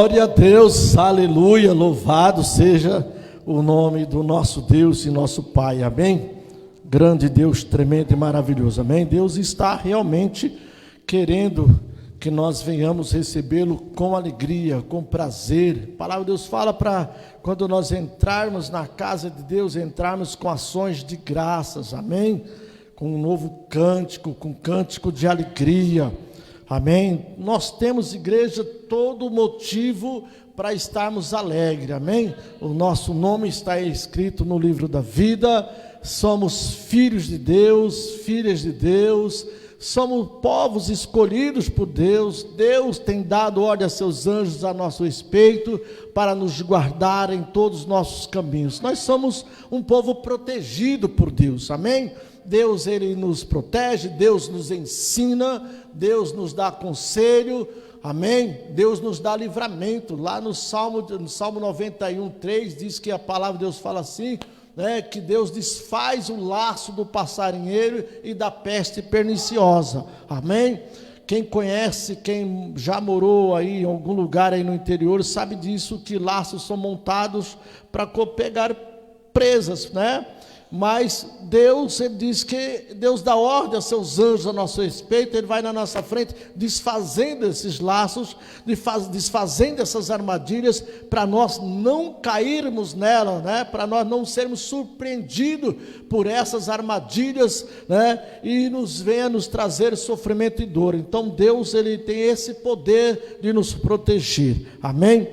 Glória a Deus, aleluia, louvado seja o nome do nosso Deus e nosso Pai, amém? Grande Deus, tremendo e maravilhoso, amém? Deus está realmente querendo que nós venhamos recebê-lo com alegria, com prazer. A palavra de Deus fala para quando nós entrarmos na casa de Deus, entrarmos com ações de graças, amém? Com um novo cântico, com cântico de alegria. Amém? Nós temos, igreja, todo motivo para estarmos alegres, amém? O nosso nome está escrito no livro da vida, somos filhos de Deus, filhas de Deus, somos povos escolhidos por Deus. Deus tem dado ordem a seus anjos a nosso respeito, para nos guardar em todos os nossos caminhos. Nós somos um povo protegido por Deus, amém? Deus, Ele nos protege, Deus nos ensina, Deus nos dá conselho, amém? Deus nos dá livramento. Lá no Salmo 91:3 diz que a palavra de Deus fala assim, né, que Deus desfaz o laço do passarinheiro e da peste perniciosa, amém? Quem conhece, quem já morou aí em algum lugar aí no interior, sabe disso, que laços são montados para pegar presas, né? Mas Deus, Ele diz que Deus dá ordem a seus anjos a nosso respeito. Ele vai na nossa frente desfazendo esses laços, desfazendo essas armadilhas, para nós não cairmos nela, né? Para nós não sermos surpreendidos por essas armadilhas, né? E venha nos trazer sofrimento e dor. Então Deus, Ele tem esse poder de nos proteger, amém?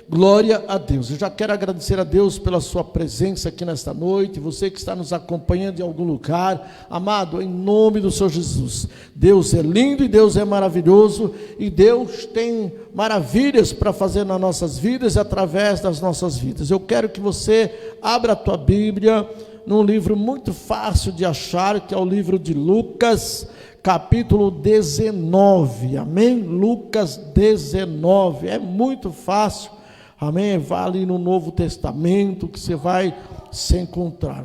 Glória a Deus. Eu já quero agradecer a Deus pela sua presença aqui nesta noite, você que está nos acompanhando em algum lugar, amado, em nome do Senhor Jesus. Deus é lindo e Deus é maravilhoso, e Deus tem maravilhas para fazer nas nossas vidas e através das nossas vidas. Eu quero que você abra a tua Bíblia num livro muito fácil de achar, que é o livro de Lucas, capítulo 19, amém? Lucas 19, é muito fácil. Amém? Vá ali no Novo Testamento que você vai se encontrar.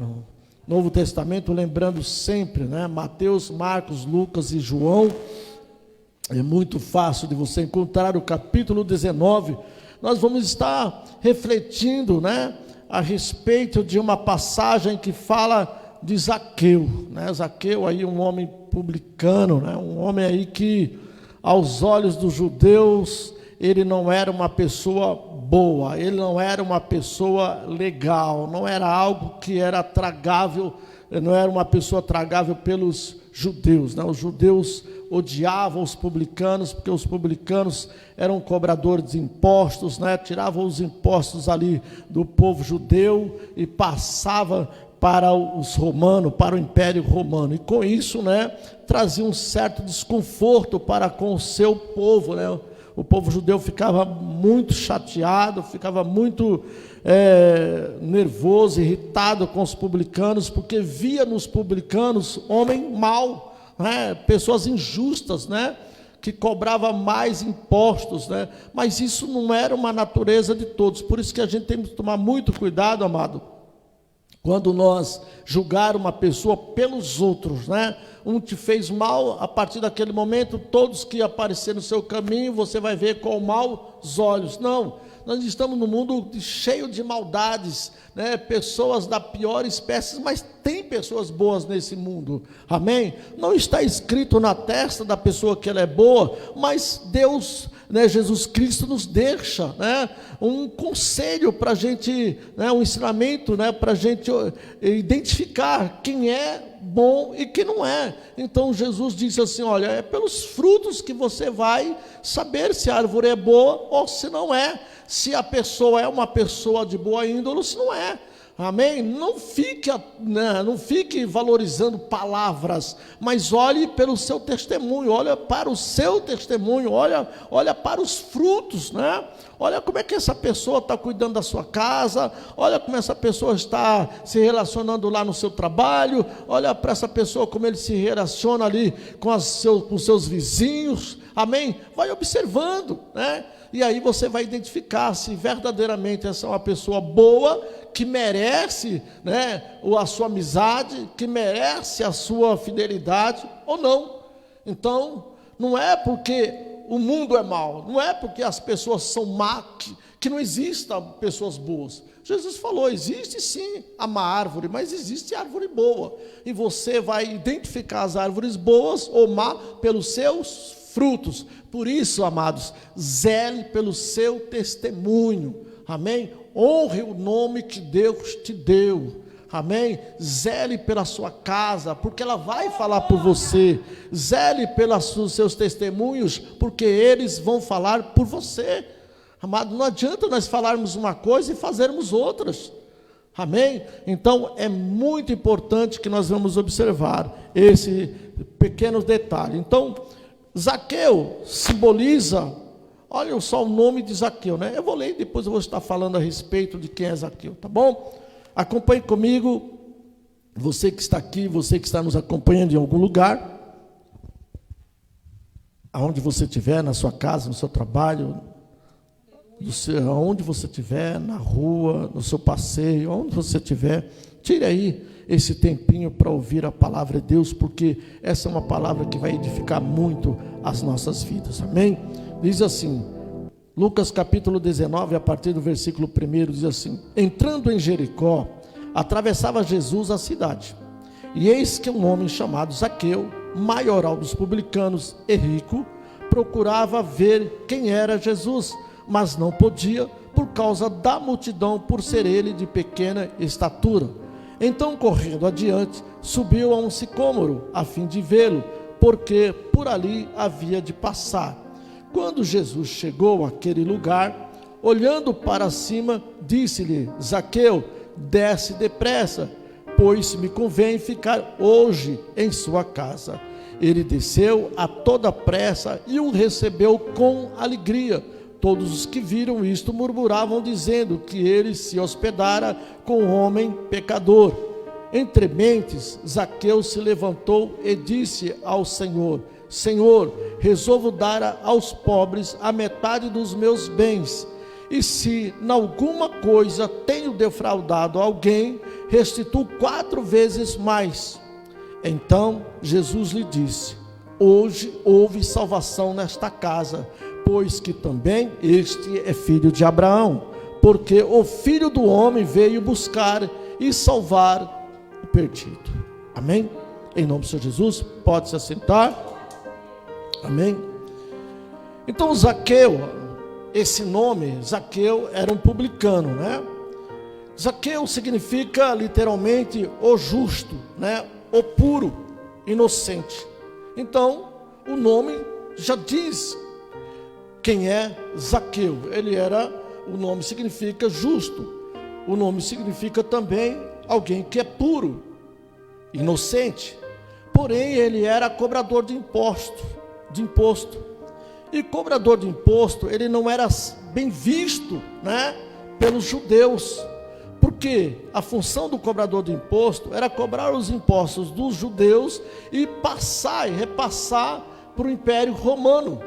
Novo Testamento, lembrando sempre, né? Mateus, Marcos, Lucas e João. É muito fácil de você encontrar o capítulo 19. Nós vamos estar refletindo, né, a respeito de uma passagem que fala de Zaqueu, né? Zaqueu aí, um homem publicano, né? Um homem aí que aos olhos dos judeus ele não era uma pessoa boa, ele não era uma pessoa legal, não era algo que era tragável, não era uma pessoa tragável pelos judeus, né? Os judeus odiavam os publicanos, porque os publicanos eram cobradores de impostos, né? Tiravam os impostos ali do povo judeu e passava para os romanos, para o Império Romano, e com isso, né, trazia um certo desconforto para com o seu povo, né? O povo judeu ficava muito chateado, ficava muito nervoso, irritado com os publicanos, porque via nos publicanos homem mau, né? Pessoas injustas, né? Que cobrava mais impostos, né? Mas isso não era uma natureza de todos. Por isso que a gente tem que tomar muito cuidado, amado, quando nós julgar uma pessoa pelos outros, né? Um te fez mal, a partir daquele momento, todos que aparecerem no seu caminho, você vai ver com maus olhos. Não, nós estamos num mundo cheio de maldades, né? Pessoas da pior espécie, mas tem pessoas boas nesse mundo, amém? Não está escrito na testa da pessoa que ela é boa, mas Deus, né, Jesus Cristo nos deixa, né, um conselho para a gente, né, um ensinamento, né, para a gente identificar quem é bom e quem não é. Então Jesus disse assim, olha, é pelos frutos que você vai saber se a árvore é boa ou se não é, se a pessoa é uma pessoa de boa índole ou se não é. Amém? Não fique valorizando palavras, mas olhe pelo seu testemunho, olha para o seu testemunho, olha para os frutos, né? Olha como é que essa pessoa está cuidando da sua casa, olha como essa pessoa está se relacionando lá no seu trabalho, olha para essa pessoa como ele se relaciona ali com os seus vizinhos, amém? Vai observando, né? E aí você vai identificar se verdadeiramente essa é uma pessoa boa, que merece, né, a sua amizade, que merece a sua fidelidade ou não. Então, não é porque o mundo é mau. Não é porque as pessoas são más que não existam pessoas boas. Jesus falou, existe sim a má árvore, mas existe árvore boa. E você vai identificar as árvores boas ou má pelos seus frutos. Por isso, amados, zele pelo seu testemunho. Amém? Honre o nome que Deus te deu. Amém? Zele pela sua casa, porque ela vai falar por você. Zele pelos seus testemunhos, porque eles vão falar por você. Amado, não adianta nós falarmos uma coisa e fazermos outras. Amém? Então, é muito importante que nós vamos observar esse pequeno detalhe. Então, Zaqueu simboliza, olha só o nome de Zaqueu, né? Eu vou ler e depois eu vou estar falando a respeito de quem é Zaqueu, tá bom? Acompanhe comigo, você que está aqui, você que está nos acompanhando em algum lugar, aonde você estiver, na sua casa, no seu trabalho, aonde você estiver, na rua, no seu passeio, aonde você estiver, tire aí esse tempinho para ouvir a palavra de Deus, porque essa é uma palavra que vai edificar muito as nossas vidas, amém? Diz assim, Lucas capítulo 19, a partir do versículo 1, diz assim: entrando em Jericó, atravessava Jesus a cidade, e eis que um homem chamado Zaqueu, maioral dos publicanos e rico, procurava ver quem era Jesus, mas não podia, por causa da multidão, por ser ele de pequena estatura. Então, correndo adiante, subiu a um sicômoro, a fim de vê-lo, porque por ali havia de passar. Quando Jesus chegou àquele lugar, olhando para cima, disse-lhe: Zaqueu, desce depressa, pois me convém ficar hoje em sua casa. Ele desceu a toda pressa e o recebeu com alegria. Todos os que viram isto murmuravam, dizendo que ele se hospedara com um homem pecador. Entre mentes, Zaqueu se levantou e disse ao Senhor: Senhor, resolvo dar aos pobres a metade dos meus bens, e se em alguma coisa tenho defraudado alguém, restituo 4 vezes mais. Então Jesus lhe disse: hoje houve salvação nesta casa, pois que também este é filho de Abraão, porque o Filho do Homem veio buscar e salvar o perdido. Amém? Em nome do Senhor Jesus, pode se assentar. Amém? Então Zaqueu, esse nome, Zaqueu era um publicano, né? Zaqueu significa literalmente o justo, né? O puro, inocente. Então, o nome já diz quem é Zaqueu. O nome significa justo. O nome significa também alguém que é puro, inocente. Porém, ele era cobrador de imposto. E cobrador de imposto, ele não era bem visto, né, pelos judeus. Porque a função do cobrador de imposto era cobrar os impostos dos judeus e repassar para o Império Romano.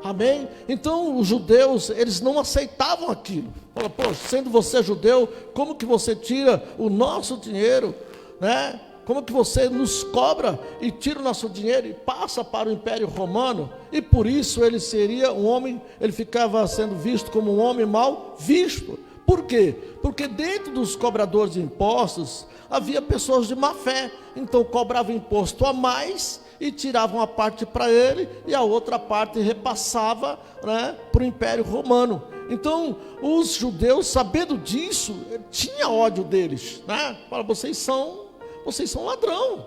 Amém? Então os judeus, eles não aceitavam aquilo. Fala, pô, sendo você judeu, como que você tira o nosso dinheiro, né? Como que você nos cobra e tira o nosso dinheiro e passa para o Império Romano? E por isso ele seria um homem, ele ficava sendo visto como um homem mal visto. Por quê? Porque dentro dos cobradores de impostos havia pessoas de má fé. Então cobravam imposto a mais e tiravam a parte para ele e a outra parte repassava, né, para o Império Romano. Então os judeus, sabendo disso, tinha ódio deles, né? Fala, vocês são ladrão,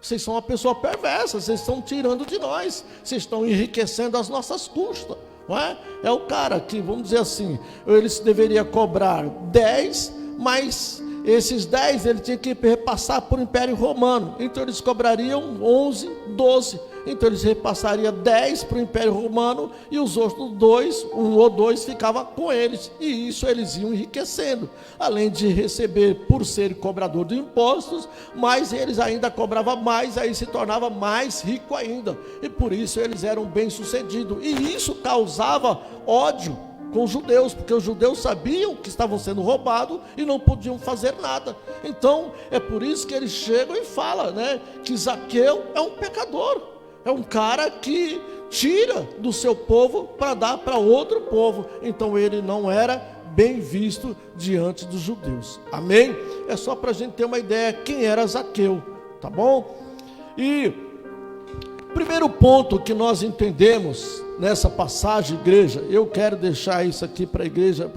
vocês são uma pessoa perversa, vocês estão tirando de nós, vocês estão enriquecendo às nossas custas, não é? É o cara que, vamos dizer assim, eles deveriam cobrar 10, mas esses 10 ele tinha que repassar para o Império Romano, então eles cobrariam 11, 12, então eles repassariam 10 para o Império Romano e os outros 2, 1 ou 2 ficava com eles, e isso eles iam enriquecendo, além de receber por ser cobrador de impostos, mas eles ainda cobravam mais, aí se tornava mais rico ainda, e por isso eles eram bem-sucedidos, e isso causava ódio com os judeus, porque os judeus sabiam que estavam sendo roubados e não podiam fazer nada. Então é por isso que eles chegam e falam, né, que Zaqueu é um pecador. É um cara que tira do seu povo para dar para outro povo. Então ele não era bem visto diante dos judeus. Amém? É só para a gente ter uma ideia quem era Zaqueu, tá bom? E primeiro ponto que nós entendemos nessa passagem, igreja, eu quero deixar isso aqui para a igreja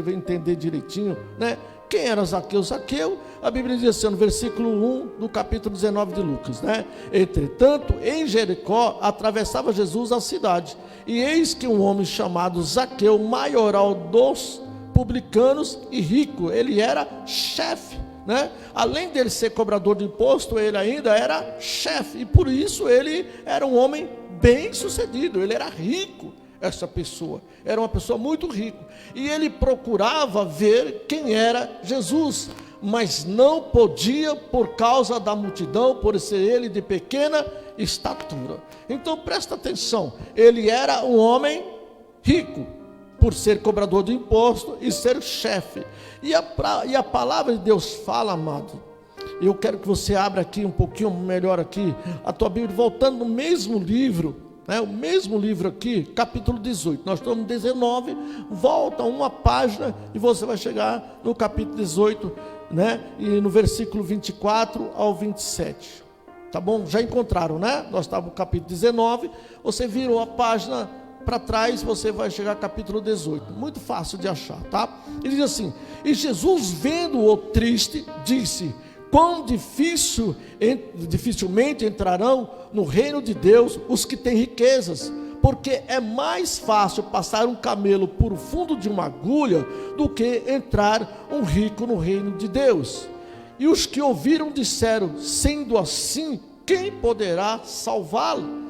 ver entender direitinho, né? Quem era Zaqueu? Zaqueu, a Bíblia diz assim, no versículo 1 do capítulo 19 de Lucas, né? Entretanto, em Jericó, atravessava Jesus a cidade, e eis que um homem chamado Zaqueu, maioral dos publicanos e rico, ele era chefe, né? Além dele ser cobrador de imposto, ele ainda era chefe, e por isso ele era um homem bem sucedido, ele era rico. Essa pessoa era uma pessoa muito rica, e ele procurava ver quem era Jesus, mas não podia por causa da multidão, por ser ele de pequena estatura. Então presta atenção, ele era um homem rico, por ser cobrador de imposto e ser chefe, e a palavra de Deus fala, amado, eu quero que você abra aqui um pouquinho melhor aqui, a tua Bíblia, voltando no mesmo livro, né, o mesmo livro aqui, capítulo 18, nós estamos no 19, volta uma página e você vai chegar no capítulo 18, né, e no versículo 24 ao 27, tá bom? Já encontraram, né? Nós estávamos no capítulo 19, você virou a página para trás, você vai chegar ao capítulo 18, muito fácil de achar, tá? Ele diz assim, e Jesus vendo-o triste, disse, quão dificilmente entrarão no reino de Deus os que têm riquezas, porque é mais fácil passar um camelo por o fundo de uma agulha do que entrar um rico no reino de Deus. E os que ouviram disseram, sendo assim, quem poderá salvá-lo?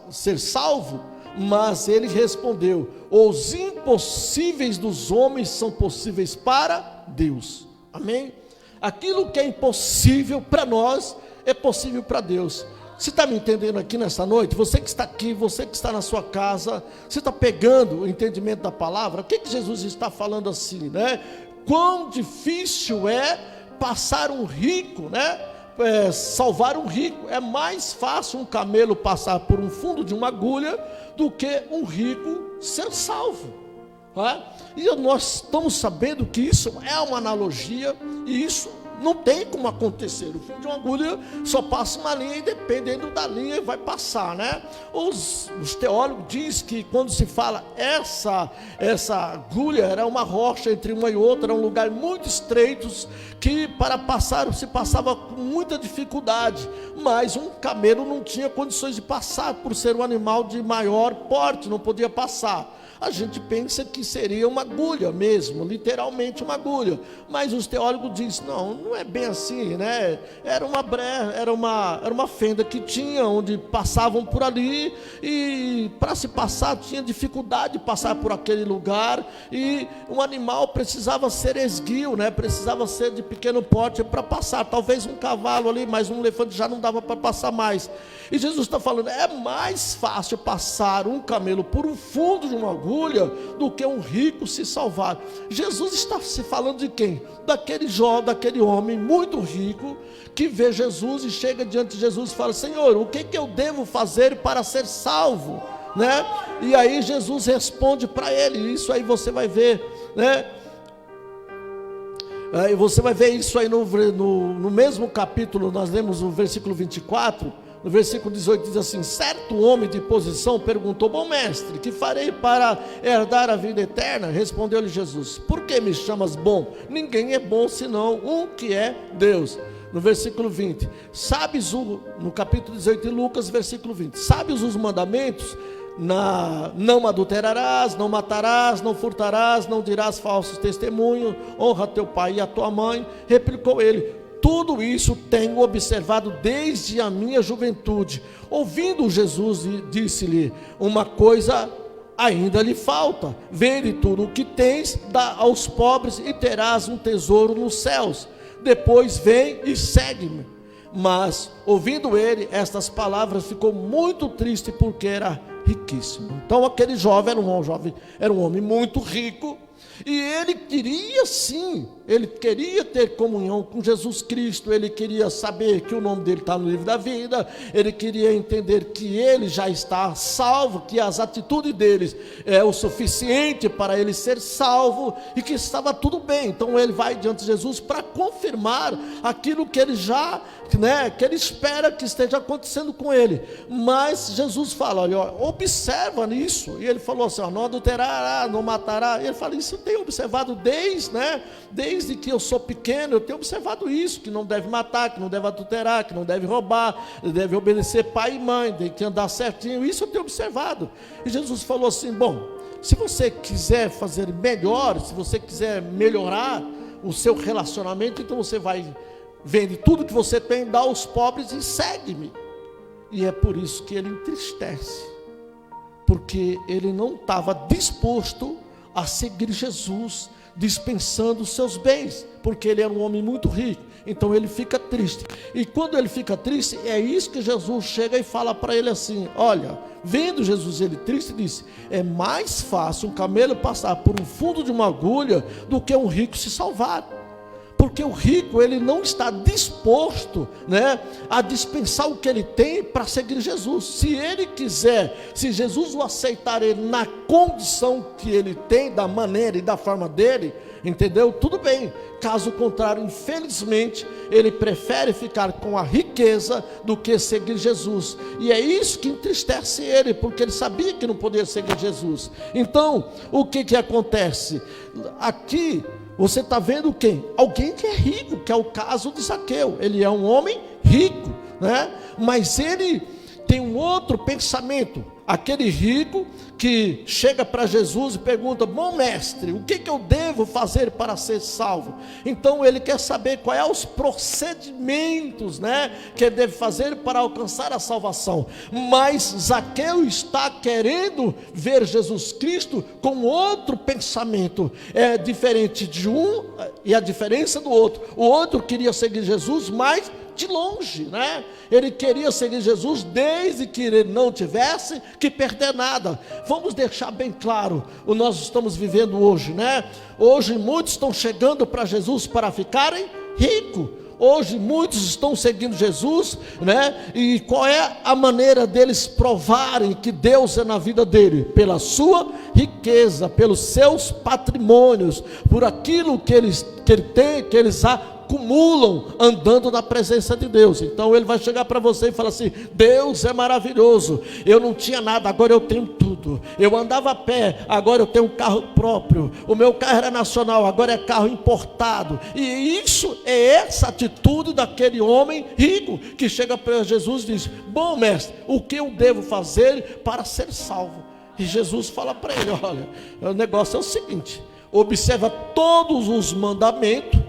Ser salvo? Mas ele respondeu, os impossíveis dos homens são possíveis para Deus. Amém? Aquilo que é impossível para nós é possível para Deus. Você está me entendendo aqui nessa noite? Você que está aqui, você que está na sua casa, você está pegando o entendimento da palavra? O que Jesus está falando assim, né? Quão difícil é passar um rico, né? Salvar um rico. É mais fácil um camelo passar por um fundo de uma agulha do que um rico ser salvo. E nós estamos sabendo que isso é uma analogia, e isso não tem como acontecer. O fio de uma agulha só passa uma linha, e dependendo da linha vai passar, né? Os teólogos dizem que quando se fala essa agulha era uma rocha entre uma e outra, era um lugar muito estreito, que para passar se passava com muita dificuldade, mas um camelo não tinha condições de passar, por ser um animal de maior porte, não podia passar. A gente pensa que seria uma agulha mesmo, literalmente uma agulha, mas os teólogos dizem, não é bem assim, né? Era uma brecha, era uma fenda que tinha, onde passavam por ali, e para se passar, tinha dificuldade de passar por aquele lugar, e um animal precisava ser esguio, né? Precisava ser de pequeno porte para passar, talvez um cavalo ali, mas um elefante já não dava para passar mais. E Jesus está falando, é mais fácil passar um camelo por um fundo de uma agulha do que um rico se salvar. Jesus está se falando de quem? Daquele jovem, daquele homem muito rico, que vê Jesus e chega diante de Jesus e fala, Senhor, o que eu devo fazer para ser salvo? Né? E aí Jesus responde para ele, isso aí você vai ver, né? Aí você vai ver isso aí no mesmo capítulo, nós lemos o versículo 24, no versículo 18 diz assim, certo homem de posição perguntou, bom mestre, que farei para herdar a vida eterna? Respondeu-lhe Jesus, por que me chamas bom? Ninguém é bom senão um que é Deus. No versículo 20, no capítulo 18 de Lucas, versículo 20, sabes os mandamentos? Não adulterarás, não matarás, não furtarás, não dirás falsos testemunhos, honra teu pai e a tua mãe. Replicou ele, tudo isso tenho observado desde a minha juventude. Ouvindo Jesus, disse-lhe, uma coisa ainda lhe falta, vende tudo o que tens, dá aos pobres e terás um tesouro nos céus, depois vem e segue-me. Mas ouvindo ele estas palavras, ficou muito triste, porque era riquíssimo. Então aquele jovem era um homem muito rico, e ele queria sim, ele queria ter comunhão com Jesus Cristo, ele queria saber que o nome dele está no livro da vida, ele queria entender que ele já está salvo, que as atitudes deles é o suficiente para ele ser salvo, e que estava tudo bem. Então ele vai diante de Jesus para confirmar aquilo que ele já, que ele espera que esteja acontecendo com ele. Mas Jesus fala, olha, observa nisso, e ele falou assim, não adulterará, não matará, e ele fala, isso eu tenho observado desde que eu sou pequeno, eu tenho observado isso, que não deve matar, que não deve adulterar, que não deve roubar, deve obedecer pai e mãe, tem que andar certinho, isso eu tenho observado. E Jesus falou assim, bom, se você quiser fazer melhor, se você quiser melhorar o seu relacionamento, então você vai, vende tudo que você tem, dá aos pobres e segue-me. E é por isso que ele entristece, porque ele não estava disposto a seguir Jesus, dispensando os seus bens, porque ele era um homem muito rico. Então ele fica triste, e quando ele fica triste, é isso que Jesus chega e fala para ele assim, olha, vendo Jesus ele triste, disse, é mais fácil um camelo passar por um fundo de uma agulha, do que um rico se salvar. Porque o rico, ele não está disposto, a dispensar o que ele tem para seguir Jesus. Se ele quiser, se Jesus o aceitar ele na condição que ele tem, da maneira e da forma dele, entendeu? Tudo bem. Caso contrário, infelizmente, ele prefere ficar com a riqueza do que seguir Jesus. E é isso que entristece ele, porque ele sabia que não podia seguir Jesus. Então, o que acontece? Aqui, você está vendo quem? Alguém que é rico, que é o caso de Zaqueu. Ele é um homem rico, mas ele tem um outro pensamento. Aquele rico que chega para Jesus e pergunta, bom mestre, o que eu devo fazer para ser salvo? Então ele quer saber quais são os procedimentos, que ele deve fazer para alcançar a salvação. Mas Zaqueu está querendo ver Jesus Cristo com outro pensamento. É diferente de um e a diferença do outro. O outro queria seguir Jesus, mas de longe, ele queria seguir Jesus desde que ele não tivesse que perder nada. Vamos deixar bem claro o que nós estamos vivendo hoje, Hoje muitos estão chegando para Jesus para ficarem ricos. Hoje muitos estão seguindo Jesus, e qual é a maneira deles provarem que Deus é na vida dele? Pela sua riqueza, pelos seus patrimônios, por aquilo que ele tem, que eles acumulam andando na presença de Deus. Então ele vai chegar para você e falar assim, Deus é maravilhoso, eu não tinha nada, agora eu tenho tudo. Eu andava a pé, agora eu tenho um carro próprio. O meu carro era nacional, agora é carro importado. E isso é essa atitude daquele homem rico, que chega para Jesus e diz, bom mestre, o que eu devo fazer para ser salvo? E Jesus fala para ele, olha, o negócio é o seguinte, observa todos os mandamentos,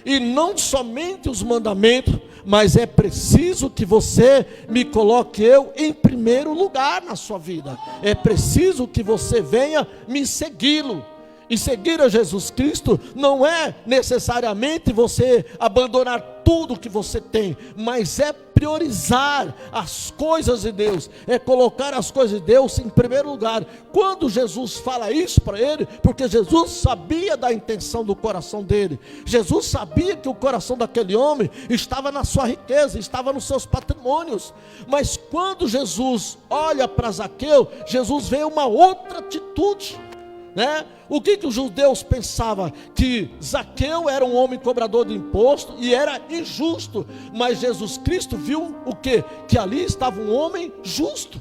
e não somente os mandamentos, mas é preciso que você me coloque eu em primeiro lugar na sua vida. É preciso que você venha me segui-lo. E seguir a Jesus Cristo não é necessariamente você abandonar tudo que você tem, mas é priorizar as coisas de Deus, é colocar as coisas de Deus em primeiro lugar. Quando Jesus fala isso para ele, porque Jesus sabia da intenção do coração dele, Jesus sabia que o coração daquele homem estava na sua riqueza, estava nos seus patrimônios. Mas quando Jesus olha para Zaqueu, Jesus vê uma outra atitude. O que os judeus pensavam? Que Zaqueu era um homem cobrador de imposto e era injusto, mas Jesus Cristo viu o quê? Que ali estava um homem justo,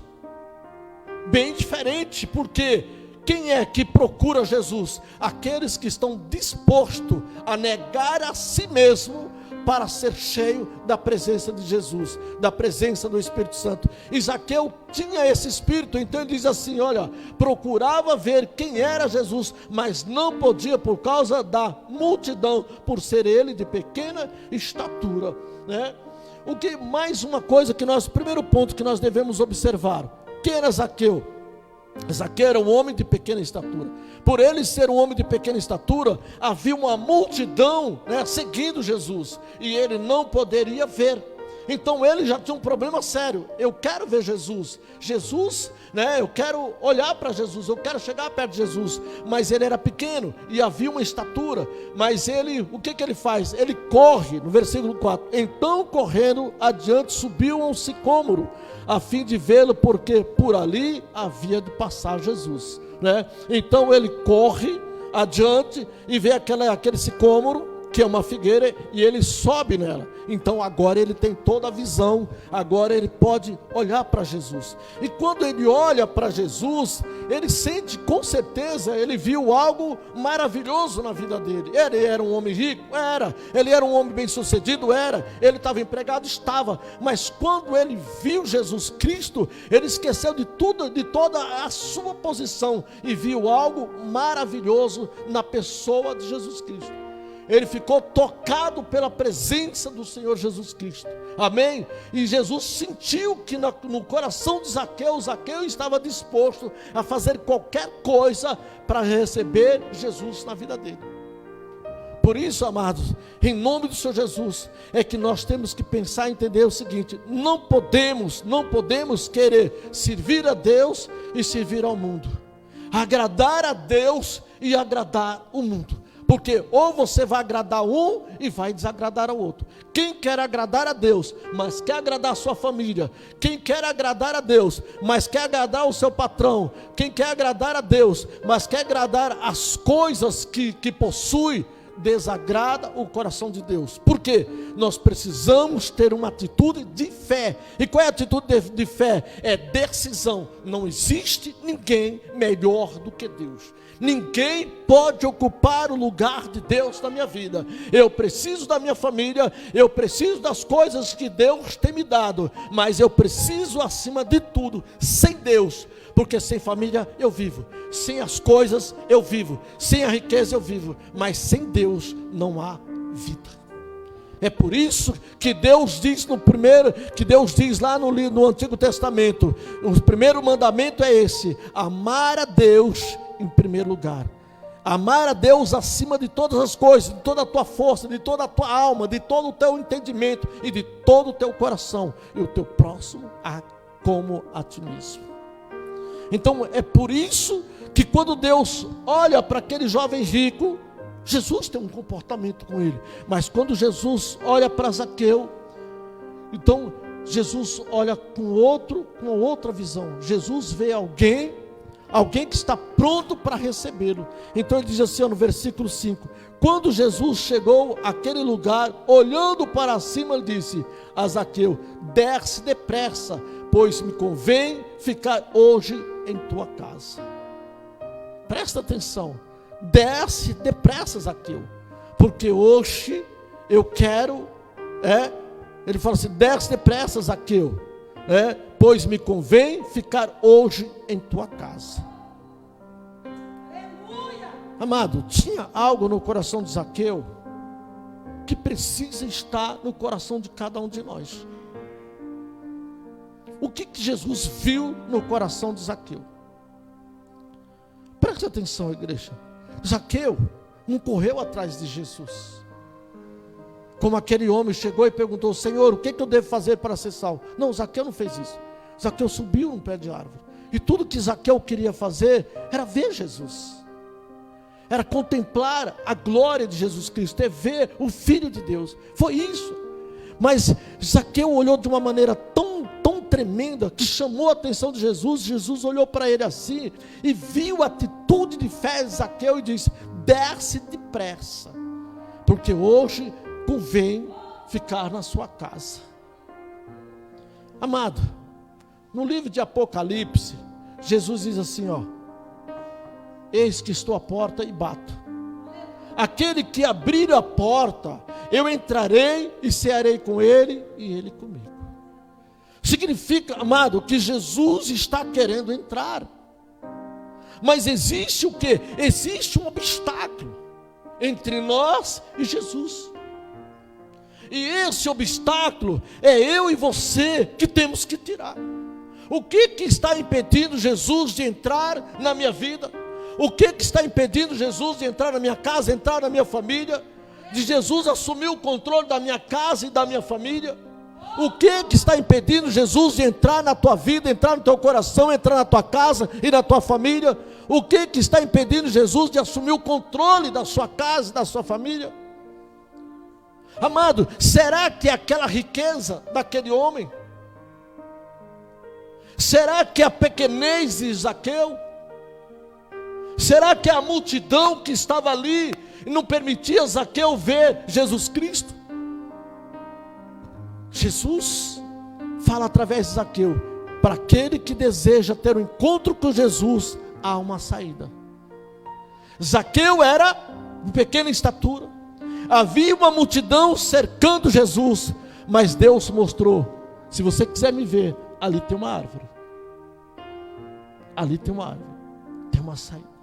bem diferente. Porque quem é que procura Jesus? Aqueles que estão dispostos a negar a si mesmo para ser cheio da presença de Jesus, da presença do Espírito Santo. E Zaqueu tinha esse espírito, então ele diz assim, olha, procurava ver quem era Jesus, mas não podia por causa da multidão, por ser ele de pequena estatura, O que mais uma coisa que primeiro ponto que nós devemos observar, quem era Zaqueu? Zaqueu era um homem de pequena estatura. Por ele ser um homem de pequena estatura, havia uma multidão seguindo Jesus, e ele não poderia ver. Então ele já tinha um problema sério. Eu quero ver Jesus, eu quero olhar para Jesus, eu quero chegar perto de Jesus. Mas ele era pequeno e havia uma estatura. Mas ele, o que ele faz? Ele corre, no versículo 4. Então correndo adiante subiu a um sicômoro, a fim de vê-lo, porque por ali havia de passar Jesus, Então ele corre adiante e vê aquele sicômoro, que é uma figueira, e ele sobe nela. Então agora ele tem toda a visão, agora ele pode olhar para Jesus. E quando ele olha para Jesus, ele sente, com certeza, ele viu algo maravilhoso na vida dele. Ele era um homem rico? Era. Ele era um homem bem sucedido? Era. Ele estava empregado? Estava. Mas quando ele viu Jesus Cristo, ele esqueceu de tudo, de toda a sua posição, e viu algo maravilhoso na pessoa de Jesus Cristo. Ele ficou tocado pela presença do Senhor Jesus Cristo, amém? E Jesus sentiu que no coração de Zaqueu estava disposto a fazer qualquer coisa para receber Jesus na vida dele. Por isso, amados, em nome do Senhor Jesus, é que nós temos que pensar e entender o seguinte: não podemos querer servir a Deus e servir ao mundo, agradar a Deus e agradar o mundo. Porque ou você vai agradar um e vai desagradar ao outro. Quem quer agradar a Deus, mas quer agradar a sua família, quem quer agradar a Deus, mas quer agradar o seu patrão, quem quer agradar a Deus, mas quer agradar as coisas que possui, desagrada o coração de Deus. Por quê? Nós precisamos ter uma atitude de fé. E qual é a atitude de fé? É decisão. Não existe ninguém melhor do que Deus. Ninguém pode ocupar o lugar de Deus na minha vida. Eu preciso da minha família, eu preciso das coisas que Deus tem me dado, mas eu preciso, acima de tudo, sem Deus. Porque sem família eu vivo, sem as coisas eu vivo, sem a riqueza eu vivo, mas sem Deus não há vida. É por isso que Deus diz lá no Antigo Testamento, o primeiro mandamento é esse: amar a Deus em primeiro lugar. Amar a Deus acima de todas as coisas, de toda a tua força, de toda a tua alma, de todo o teu entendimento e de todo o teu coração, e o teu próximo como a ti mesmo. Então é por isso que quando Deus olha para aquele jovem rico, Jesus tem um comportamento com ele. Mas quando Jesus olha para Zaqueu, então Jesus olha com outra visão. Jesus vê alguém que está pronto para recebê-lo. Então ele diz assim, no versículo 5: quando Jesus chegou àquele lugar, olhando para cima, ele disse a Zaqueu: desce depressa, pois me convém ficar hoje em tua casa. Presta atenção, desce depressa, Zaqueu, porque hoje eu quero, ele fala assim: desce depressa, Zaqueu, pois me convém ficar hoje em tua casa. Aleluia. Amado, tinha algo no coração de Zaqueu que precisa estar no coração de cada um de nós. O que Jesus viu no coração de Zaqueu? Preste atenção, igreja. Zaqueu não correu atrás de Jesus, como aquele homem chegou e perguntou: Senhor, o que eu devo fazer para ser salvo? Não, Zaqueu não fez isso. Zaqueu subiu num pé de árvore, e tudo que Zaqueu queria fazer era ver Jesus, era contemplar a glória de Jesus Cristo, é ver o Filho de Deus. Foi isso. Mas Zaqueu olhou de uma maneira tão tremenda, que chamou a atenção de Jesus. Jesus olhou para ele assim e viu a atitude de fé de Zaqueu e disse: desce depressa, porque hoje convém ficar na sua casa. Amado, no livro de Apocalipse, Jesus diz assim: eis que estou à porta e bato. Aquele que abrir a porta, eu entrarei e cearei com ele e ele comigo. Significa, amado, que Jesus está querendo entrar. Mas existe o quê? Existe um obstáculo entre nós e Jesus. E esse obstáculo é eu e você que temos que tirar. O que está impedindo Jesus de entrar na minha vida? O que está impedindo Jesus de entrar na minha casa, entrar na minha família? De Jesus assumir o controle da minha casa e da minha família? O que está impedindo Jesus de entrar na tua vida, entrar no teu coração, entrar na tua casa e na tua família? O que está impedindo Jesus de assumir o controle da sua casa e da sua família? Amado, será que é aquela riqueza daquele homem? Será que é a pequenez de Zaqueu? Será que é a multidão que estava ali e não permitia Zaqueu ver Jesus Cristo? Jesus fala através de Zaqueu: para aquele que deseja ter um encontro com Jesus, há uma saída. Zaqueu era de pequena estatura, havia uma multidão cercando Jesus, mas Deus mostrou: se você quiser me ver, ali tem uma árvore, ali tem uma árvore, tem uma saída.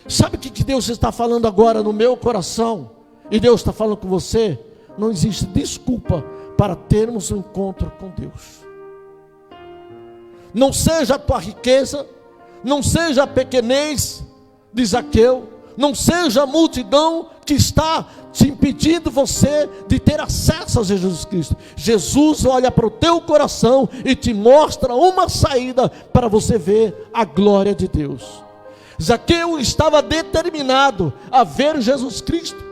Sabe o que Deus está falando agora no meu coração? E Deus está falando com você: não existe desculpa para termos um encontro com Deus. Não seja a tua riqueza, não seja a pequenez de Zaqueu, não seja a multidão que está te impedindo você de ter acesso a Jesus Cristo. Jesus olha para o teu coração e te mostra uma saída para você ver a glória de Deus. Zaqueu estava determinado a ver Jesus Cristo,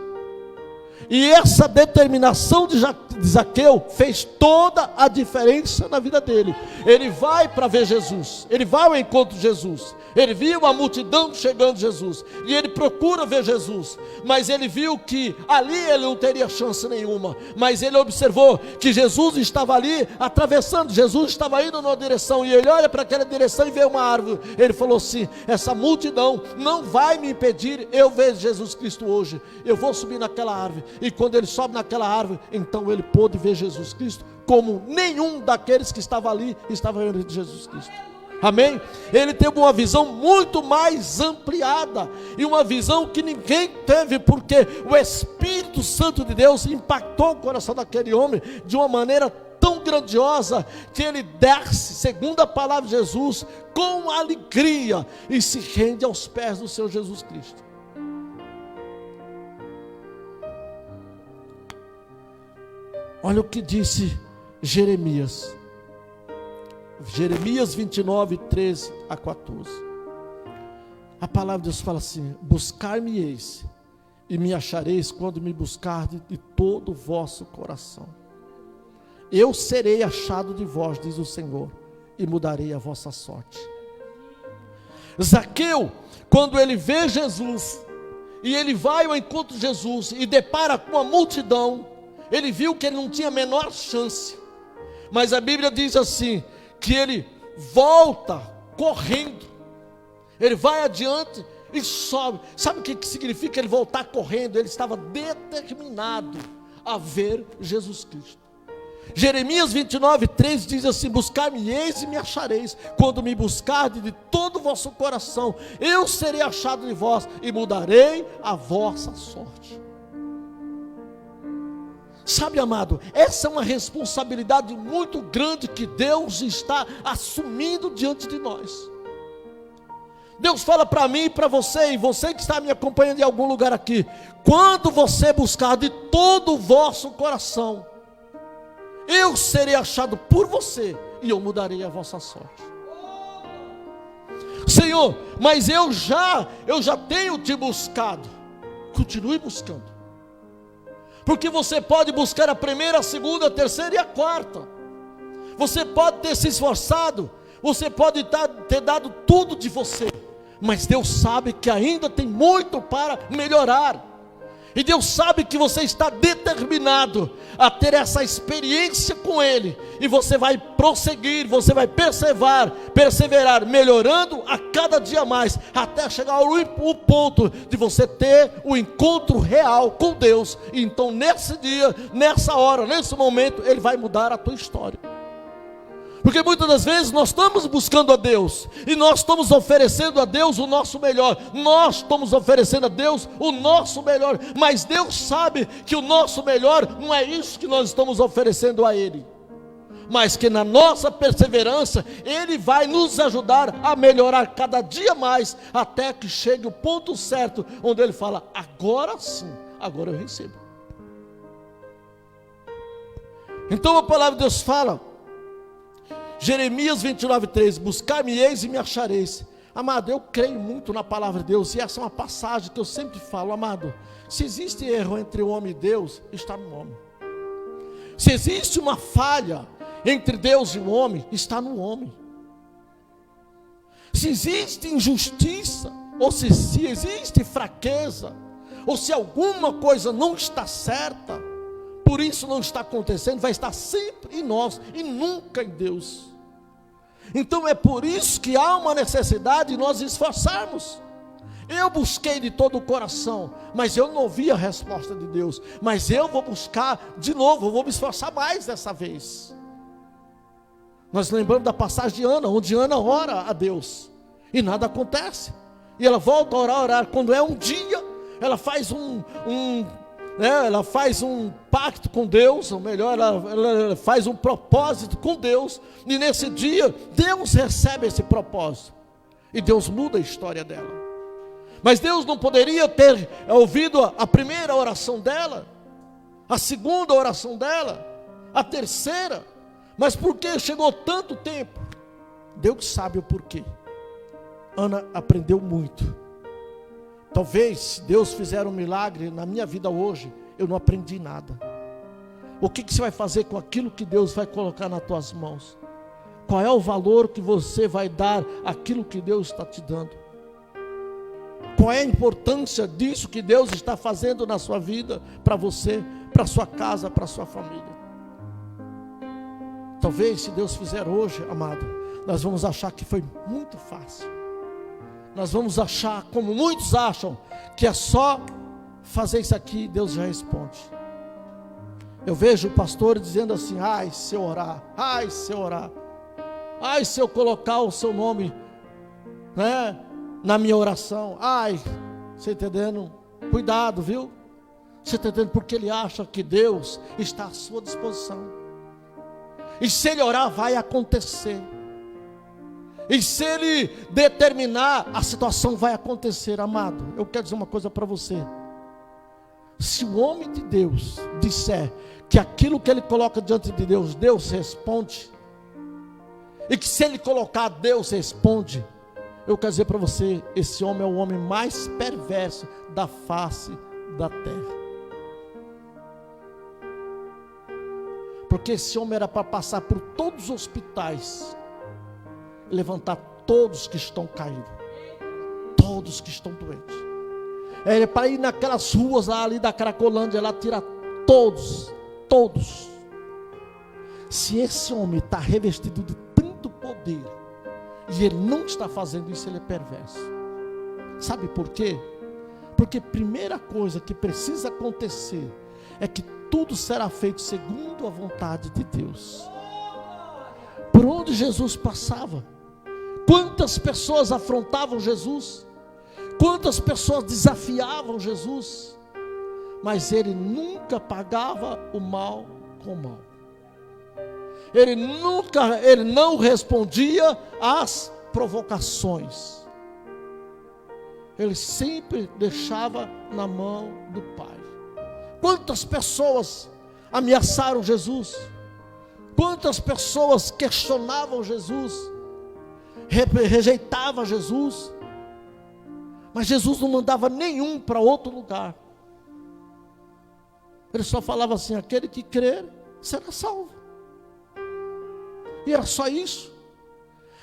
e essa determinação de Zaqueu fez toda a diferença na vida dele. Ele vai para ver Jesus, ele vai ao encontro de Jesus, ele viu a multidão chegando a Jesus, e ele procura ver Jesus, mas ele viu que ali ele não teria chance nenhuma, mas ele observou que Jesus estava ali atravessando, Jesus estava indo numa direção, e ele olha para aquela direção e vê uma árvore. Ele falou assim: essa multidão não vai me impedir eu ver Jesus Cristo hoje, eu vou subir naquela árvore. E quando ele sobe naquela árvore, então ele pôde ver Jesus Cristo como nenhum daqueles que estava ali estava vendo Jesus Cristo. Amém? Ele teve uma visão muito mais ampliada, e uma visão que ninguém teve, porque o Espírito Santo de Deus impactou o coração daquele homem de uma maneira tão grandiosa, que ele desce, segundo a palavra de Jesus, com alegria, e se rende aos pés do Senhor Jesus Cristo. Olha o que disse Jeremias 29, 13 a 14. A palavra de Deus fala assim: buscar-me-eis e me achareis quando me buscardes de todo o vosso coração. Eu serei achado de vós, diz o Senhor, e mudarei a vossa sorte. Zaqueu, quando ele vê Jesus, e ele vai ao encontro de Jesus, e depara com a multidão, ele viu que ele não tinha a menor chance, mas a Bíblia diz assim, que ele volta correndo, ele vai adiante e sobe. Sabe o que significa ele voltar correndo? Ele estava determinado a ver Jesus Cristo. Jeremias 29, 3 diz assim: buscar-me-eis e me achareis, quando me buscardes de todo o vosso coração, eu serei achado de vós, e mudarei a vossa sorte. Sabe, amado, essa é uma responsabilidade muito grande que Deus está assumindo diante de nós. Deus fala para mim e para você, e você que está me acompanhando em algum lugar aqui: quando você buscar de todo o vosso coração, eu serei achado por você, e eu mudarei a vossa sorte. Senhor, mas eu já tenho te buscado. Continue buscando, porque você pode buscar a primeira, a segunda, a terceira e a quarta. Você pode ter se esforçado, você pode ter dado tudo de você, mas Deus sabe que ainda tem muito para melhorar. E Deus sabe que você está determinado a ter essa experiência com Ele, e você vai prosseguir, você vai perseverar, melhorando a cada dia mais, até chegar ao ponto de você ter o encontro real com Deus. E então nesse dia, nessa hora, nesse momento, Ele vai mudar a tua história. Porque muitas das vezes nós estamos buscando a Deus, e nós estamos oferecendo a Deus o nosso melhor, nós estamos oferecendo a Deus o nosso melhor, mas Deus sabe que o nosso melhor não é isso que nós estamos oferecendo a Ele, mas que na nossa perseverança Ele vai nos ajudar a melhorar cada dia mais, até que chegue o ponto certo, onde Ele fala: agora sim, agora eu recebo. Então a palavra de Deus fala, Jeremias 29:3, buscar-me-eis e me achareis. Amado, eu creio muito na palavra de Deus, e essa é uma passagem que eu sempre falo, amado, se existe erro entre o homem e Deus, está no homem. Se existe uma falha entre Deus e o homem, está no homem. Se existe injustiça, ou se existe fraqueza, ou se alguma coisa não está certa, por isso não está acontecendo, vai estar sempre em nós e nunca em Deus. Então é por isso que há uma necessidade de nós esforçarmos. Eu busquei de todo o coração, mas eu não vi a resposta de Deus. Mas eu vou buscar de novo, eu vou me esforçar mais dessa vez. Nós lembramos da passagem de Ana, onde Ana ora a Deus e nada acontece. E ela volta a orar. Quando é um dia, ela faz ela faz um pacto com Deus, ou melhor, ela faz um propósito com Deus, e nesse dia, Deus recebe esse propósito, e Deus muda a história dela. Mas Deus não poderia ter ouvido a primeira oração dela, a segunda oração dela, a terceira, mas por que chegou tanto tempo? Deus sabe o porquê. Ana aprendeu muito. Talvez, se Deus fizer um milagre na minha vida hoje, eu não aprendi nada. O que você vai fazer com aquilo que Deus vai colocar nas tuas mãos? Qual é o valor que você vai dar àquilo que Deus está te dando? Qual é a importância disso que Deus está fazendo na sua vida, para você, para sua casa, para sua família? Talvez, se Deus fizer hoje, amado, nós vamos achar que foi muito fácil. Nós vamos achar, como muitos acham, que é só fazer isso aqui e Deus já responde. Eu vejo o pastor dizendo assim: ai, se eu orar, ai, se eu orar, ai, se eu colocar o seu nome, né, na minha oração, ai, você entendendo? Cuidado, viu? Você está entendendo? Porque ele acha que Deus está à sua disposição, e se ele orar, vai acontecer. E se ele determinar, a situação vai acontecer. Amado, eu quero dizer uma coisa para você. Se o homem de Deus disser que aquilo que ele coloca diante de Deus, Deus responde, e que se ele colocar, Deus responde, eu quero dizer para você, esse homem é o homem mais perverso da face da terra. Porque esse homem era para passar por todos os hospitais, levantar todos que estão caídos, todos que estão doentes. É para ir naquelas ruas lá ali da Cracolândia, lá tirar todos. Se esse homem está revestido de tanto poder, e ele não está fazendo isso, ele é perverso. Sabe por quê? Porque a primeira coisa que precisa acontecer é que tudo será feito segundo a vontade de Deus. Por onde Jesus passava, quantas pessoas afrontavam Jesus, quantas pessoas desafiavam Jesus, mas ele nunca pagava o mal com o mal. Ele não respondia às provocações. Ele sempre deixava na mão do Pai. Quantas pessoas ameaçaram Jesus? Quantas pessoas questionavam Jesus? Rejeitava Jesus, mas Jesus não mandava nenhum para outro lugar. Ele só falava assim: aquele que crer será salvo. E era só isso.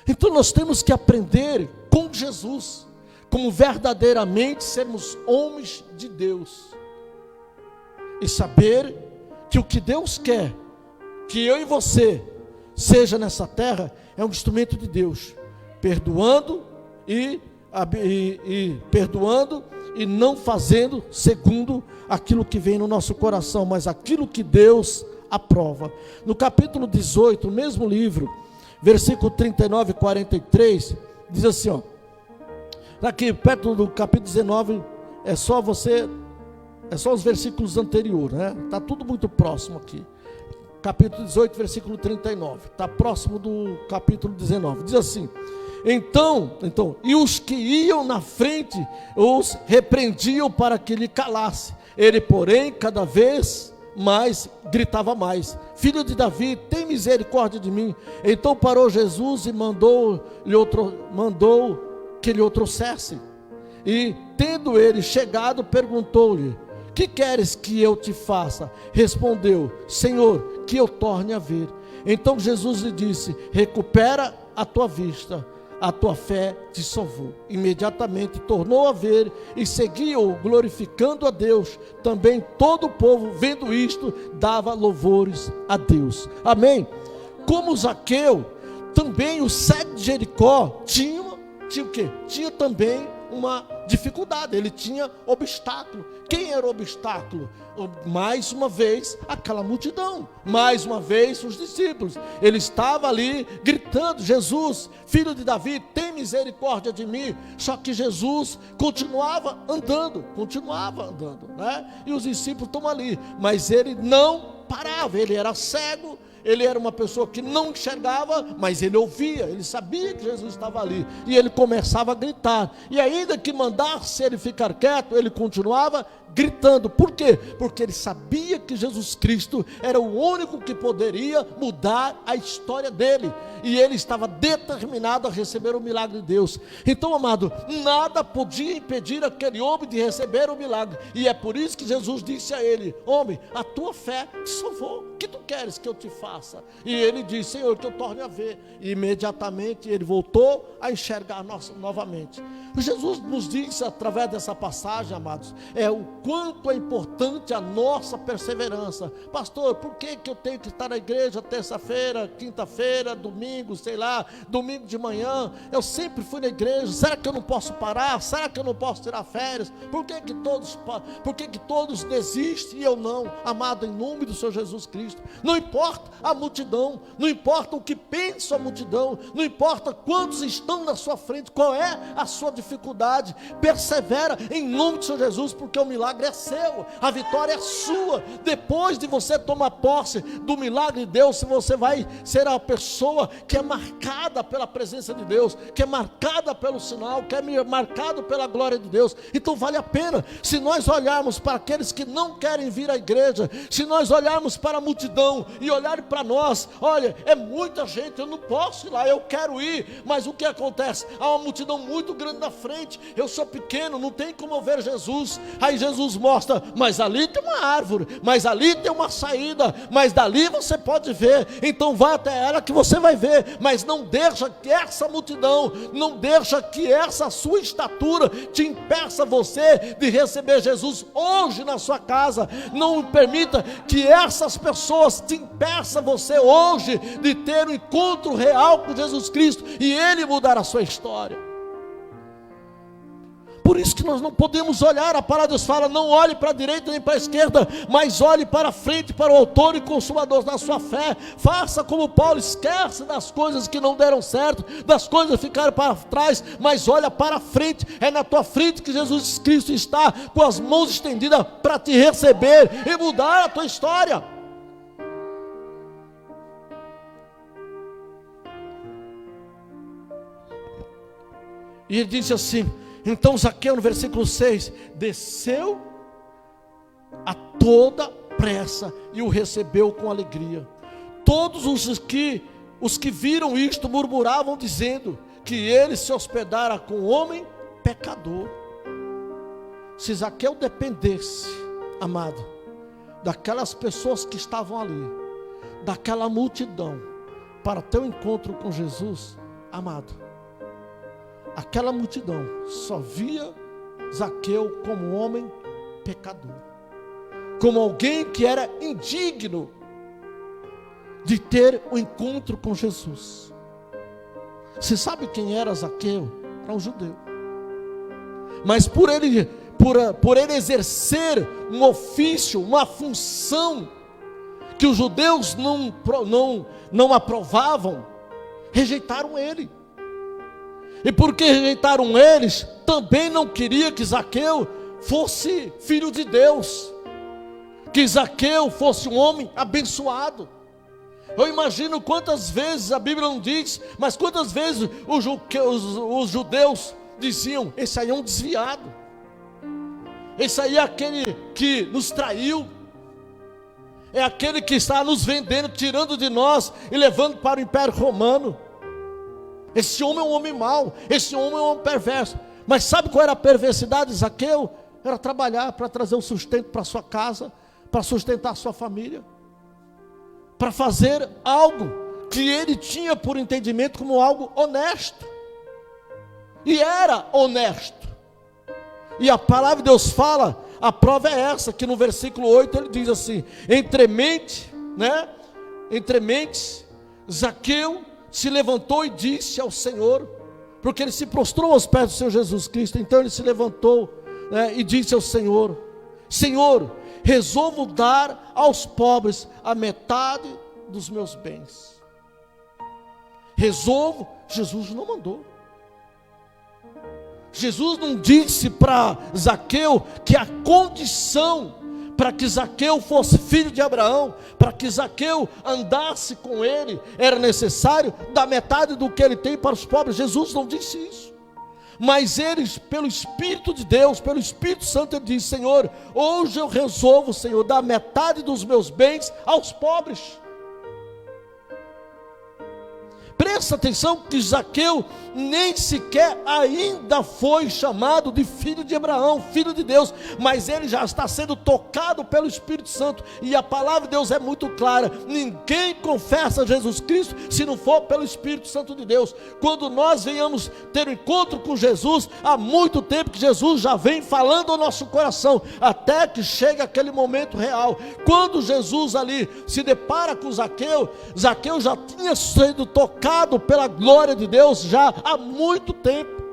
Então nós temos que aprender com Jesus, como verdadeiramente sermos homens de Deus, e saber que o que Deus quer que eu e você seja nessa terra é um instrumento de Deus, perdoando e não fazendo segundo aquilo que vem no nosso coração, mas aquilo que Deus aprova. No capítulo 18, o mesmo livro, versículo 39 e 43, diz assim, ó, aqui perto do capítulo 19, é só os versículos anteriores, né? Está tudo muito próximo aqui. Capítulo 18, versículo 39, está próximo do capítulo 19, diz assim: então, e os que iam na frente os repreendiam para que lhe calasse. Ele, porém, cada vez mas gritava mais: Filho de Davi, tem misericórdia de mim. Então parou Jesus e mandou que lhe o trouxesse. E tendo ele chegado, perguntou-lhe: que queres que eu te faça? Respondeu: Senhor, que eu torne a ver. Então Jesus lhe disse: recupera a tua vista, a tua fé te salvou. Imediatamente tornou a ver e seguiu, glorificando a Deus. Também todo o povo, vendo isto, dava louvores a Deus. Amém? Como Zaqueu, também o cego de Jericó tinha o quê? Tinha também uma dificuldade, ele tinha obstáculo. Quem era o obstáculo? Mais uma vez aquela multidão, mais uma vez os discípulos. Ele estava ali gritando: Jesus, filho de Davi, tem misericórdia de mim. Só que Jesus continuava andando, né? E os discípulos estão ali, mas ele não parava. Ele era cego, ele era uma pessoa que não enxergava, mas ele ouvia, ele sabia que Jesus estava ali, e ele começava a gritar, e ainda que mandasse ele ficar quieto, ele continuava gritando. Por quê? Porque ele sabia que Jesus Cristo era o único que poderia mudar a história dele, e ele estava determinado a receber o milagre de Deus. Então, amado, nada podia impedir aquele homem de receber o milagre, e é por isso que Jesus disse a ele: homem, a tua fé te salvou, o que tu queres que eu te faça? E ele disse: Senhor, que eu torne a ver. E imediatamente ele voltou a enxergar novamente. Jesus nos disse através dessa passagem, amados, o quanto é importante a nossa perseverança. Pastor, por que eu tenho que estar na igreja terça-feira, quinta-feira, domingo, sei lá, domingo de manhã? Eu sempre fui na igreja, será que eu não posso parar? Será que eu não posso tirar férias? Por que todos desistem e eu não? Amado, em nome do Senhor Jesus Cristo, não importa a multidão, não importa o que pensa a multidão, não importa quantos estão na sua frente, qual é a sua dificuldade, persevera em nome do Senhor Jesus, porque o milagre é seu, a vitória é sua. Depois de você tomar posse do milagre de Deus, você vai ser a pessoa que é marcada pela presença de Deus, que é marcada pelo sinal, que é marcado pela glória de Deus. Então vale a pena. Se nós olharmos para aqueles que não querem vir à igreja, se nós olharmos para a multidão e olharem para nós, olha, é muita gente, eu não posso ir lá, eu quero ir, mas o que acontece? Há uma multidão muito grande na frente, eu sou pequeno, não tem como eu ver Jesus. Aí Jesus mostra: mas ali tem uma árvore, mas ali tem uma saída, mas dali você pode ver, então vá até ela que você vai ver. Mas não deixa que essa multidão, não deixa que essa sua estatura te impeça você de receber Jesus hoje na sua casa. Não permita que essas pessoas te impeçam você hoje de ter um encontro real com Jesus Cristo e Ele mudar a sua história. Por isso que nós não podemos olhar, a palavra de Deus fala: não olhe para a direita nem para a esquerda, mas olhe para frente, para o autor e consumador da sua fé. Faça como Paulo, esquece das coisas que não deram certo, das coisas que ficaram para trás, mas olha para frente. É na tua frente que Jesus Cristo está, com as mãos estendidas para te receber e mudar a tua história. E ele disse assim: então Zaqueu, no versículo 6, desceu a toda pressa e o recebeu com alegria. Todos os que viram isto murmuravam, dizendo que ele se hospedara com um homem pecador. Se Zaqueu dependesse, amado, daquelas pessoas que estavam ali, daquela multidão, para ter um encontro com Jesus, amado, aquela multidão só via Zaqueu como um homem pecador, como alguém que era indigno de ter um encontro com Jesus. Você sabe quem era Zaqueu? Era um judeu, mas por ele exercer um ofício, uma função que os judeus não aprovavam, rejeitaram ele. E porque rejeitaram eles, também não queria que Zaqueu fosse filho de Deus, que Zaqueu fosse um homem abençoado. Eu imagino quantas vezes, a Bíblia não diz, mas quantas vezes os judeus diziam: esse aí é um desviado, esse aí é aquele que nos traiu, é aquele que está nos vendendo, tirando de nós e levando para o Império Romano. Esse homem é um homem mau, esse homem é um homem perverso. Mas sabe qual era a perversidade de Zaqueu? Era trabalhar para trazer o sustento para sua casa, para sustentar a sua família, para fazer algo que ele tinha por entendimento como algo honesto. E era honesto. E a palavra de Deus fala, a prova é essa, que no versículo 8 ele diz assim: entre mentes, Zaqueu se levantou e disse ao Senhor, porque ele se prostrou aos pés do Senhor Jesus Cristo. Então ele se levantou, e disse ao Senhor: Senhor, resolvo dar aos pobres a metade dos meus bens. Resolvo, Jesus não mandou. Jesus não disse para Zaqueu que a condição para que Zaqueu fosse filho de Abraão, para que Zaqueu andasse com ele, era necessário dar metade do que ele tem para os pobres. Jesus não disse isso. Mas eles, pelo Espírito de Deus, pelo Espírito Santo, ele diz: Senhor, hoje eu resolvo, Senhor, dar metade dos meus bens aos pobres. Presta atenção que Zaqueu nem sequer ainda foi chamado de filho de Abraão, filho de Deus, mas ele já está sendo tocado pelo Espírito Santo, e a palavra de Deus é muito clara: ninguém confessa Jesus Cristo se não for pelo Espírito Santo de Deus. Quando nós venhamos ter um encontro com Jesus, há muito tempo que Jesus já vem falando ao nosso coração, até que chega aquele momento real. Quando Jesus ali se depara com Zaqueu, Zaqueu já tinha sido tocado pela glória de Deus já há muito tempo.